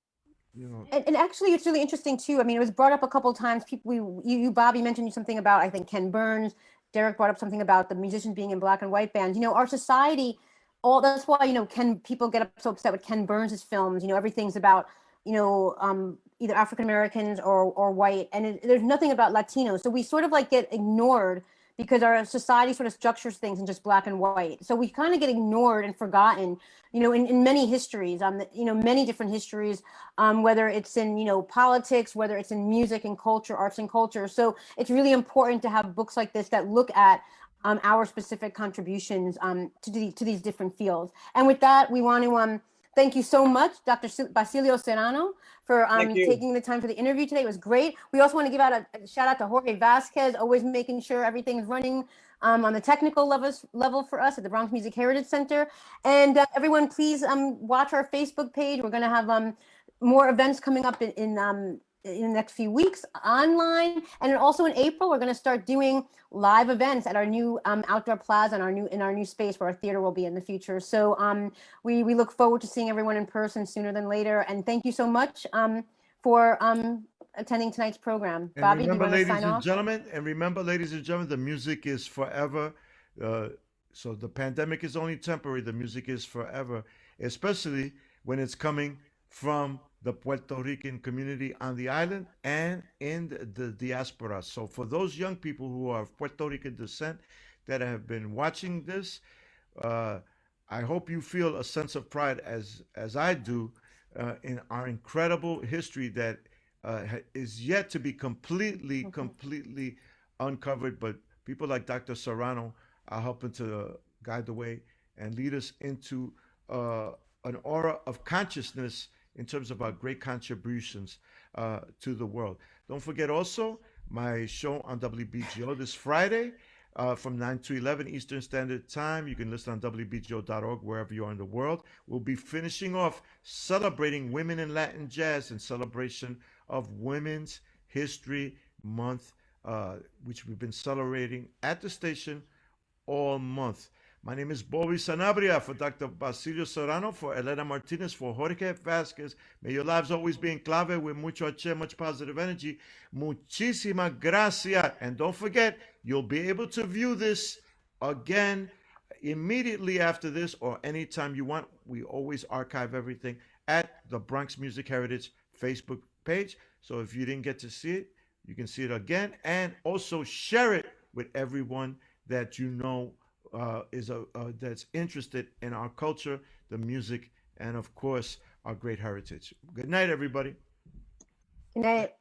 you know, And actually, it's really interesting too. I mean, it was brought up a couple of times. People, Bobby mentioned something about, I think, Ken Burns. Derek brought up something about the musicians being in black and white bands. Our society, all that's why Ken people get so upset with Ken Burns's films. Everything's about either African Americans or white, and there's nothing about Latinos. So we sort of like get ignored because our society sort of structures things in just black and white. So we kind of get ignored and forgotten, in many histories, many different histories, whether it's in, politics, whether it's in music and culture, arts and culture. So it's really important to have books like this that look at our specific contributions to these different fields. And with that, we want to thank you so much, Dr. Basilio Serrano, for thank you. taking the time for the interview today. It was great. We also want to give out a shout out to Jorge Vasquez, always making sure everything's running on the technical level for us at the Bronx Music Heritage Center. And everyone, please watch our Facebook page. We're going to have more events coming up in the next few weeks online, and then also in April we're going to start doing live events at our new outdoor plaza in our new space where our theater will be in the future. So we look forward to seeing everyone in person sooner than later. And thank you so much for attending tonight's program. And Bobby, do you remember, want to ladies sign and off? gentlemen, the music is forever. So the pandemic is only temporary. The music is forever, especially when it's coming from the Puerto Rican community on the island and in the diaspora. So for those young people who are of Puerto Rican descent that have been watching this, I hope you feel a sense of pride as I do in our incredible history that is yet to be completely uncovered. But people like Dr. Serrano are helping to guide the way and lead us into an aura of consciousness in terms of our great contributions to the world. Don't forget also my show on WBGO this Friday from 9 to 11 Eastern Standard Time. You can listen on WBGO.org wherever you are in the world. We'll be finishing off celebrating women in Latin jazz in celebration of Women's History Month, which we've been celebrating at the station all month. My name is Bobby Sanabria for Dr. Basilio Serrano, for Elena Martinez, for Jorge Vasquez. May your lives always be in clave with mucho H, much positive energy. Muchísimas gracias. And don't forget, you'll be able to view this again immediately after this or anytime you want. We always archive everything at the Bronx Music Heritage Facebook page. So if you didn't get to see it, you can see it again, and also share it with everyone that you know that's interested in our culture, the music, and of course our great heritage. Good night, everybody. Good night.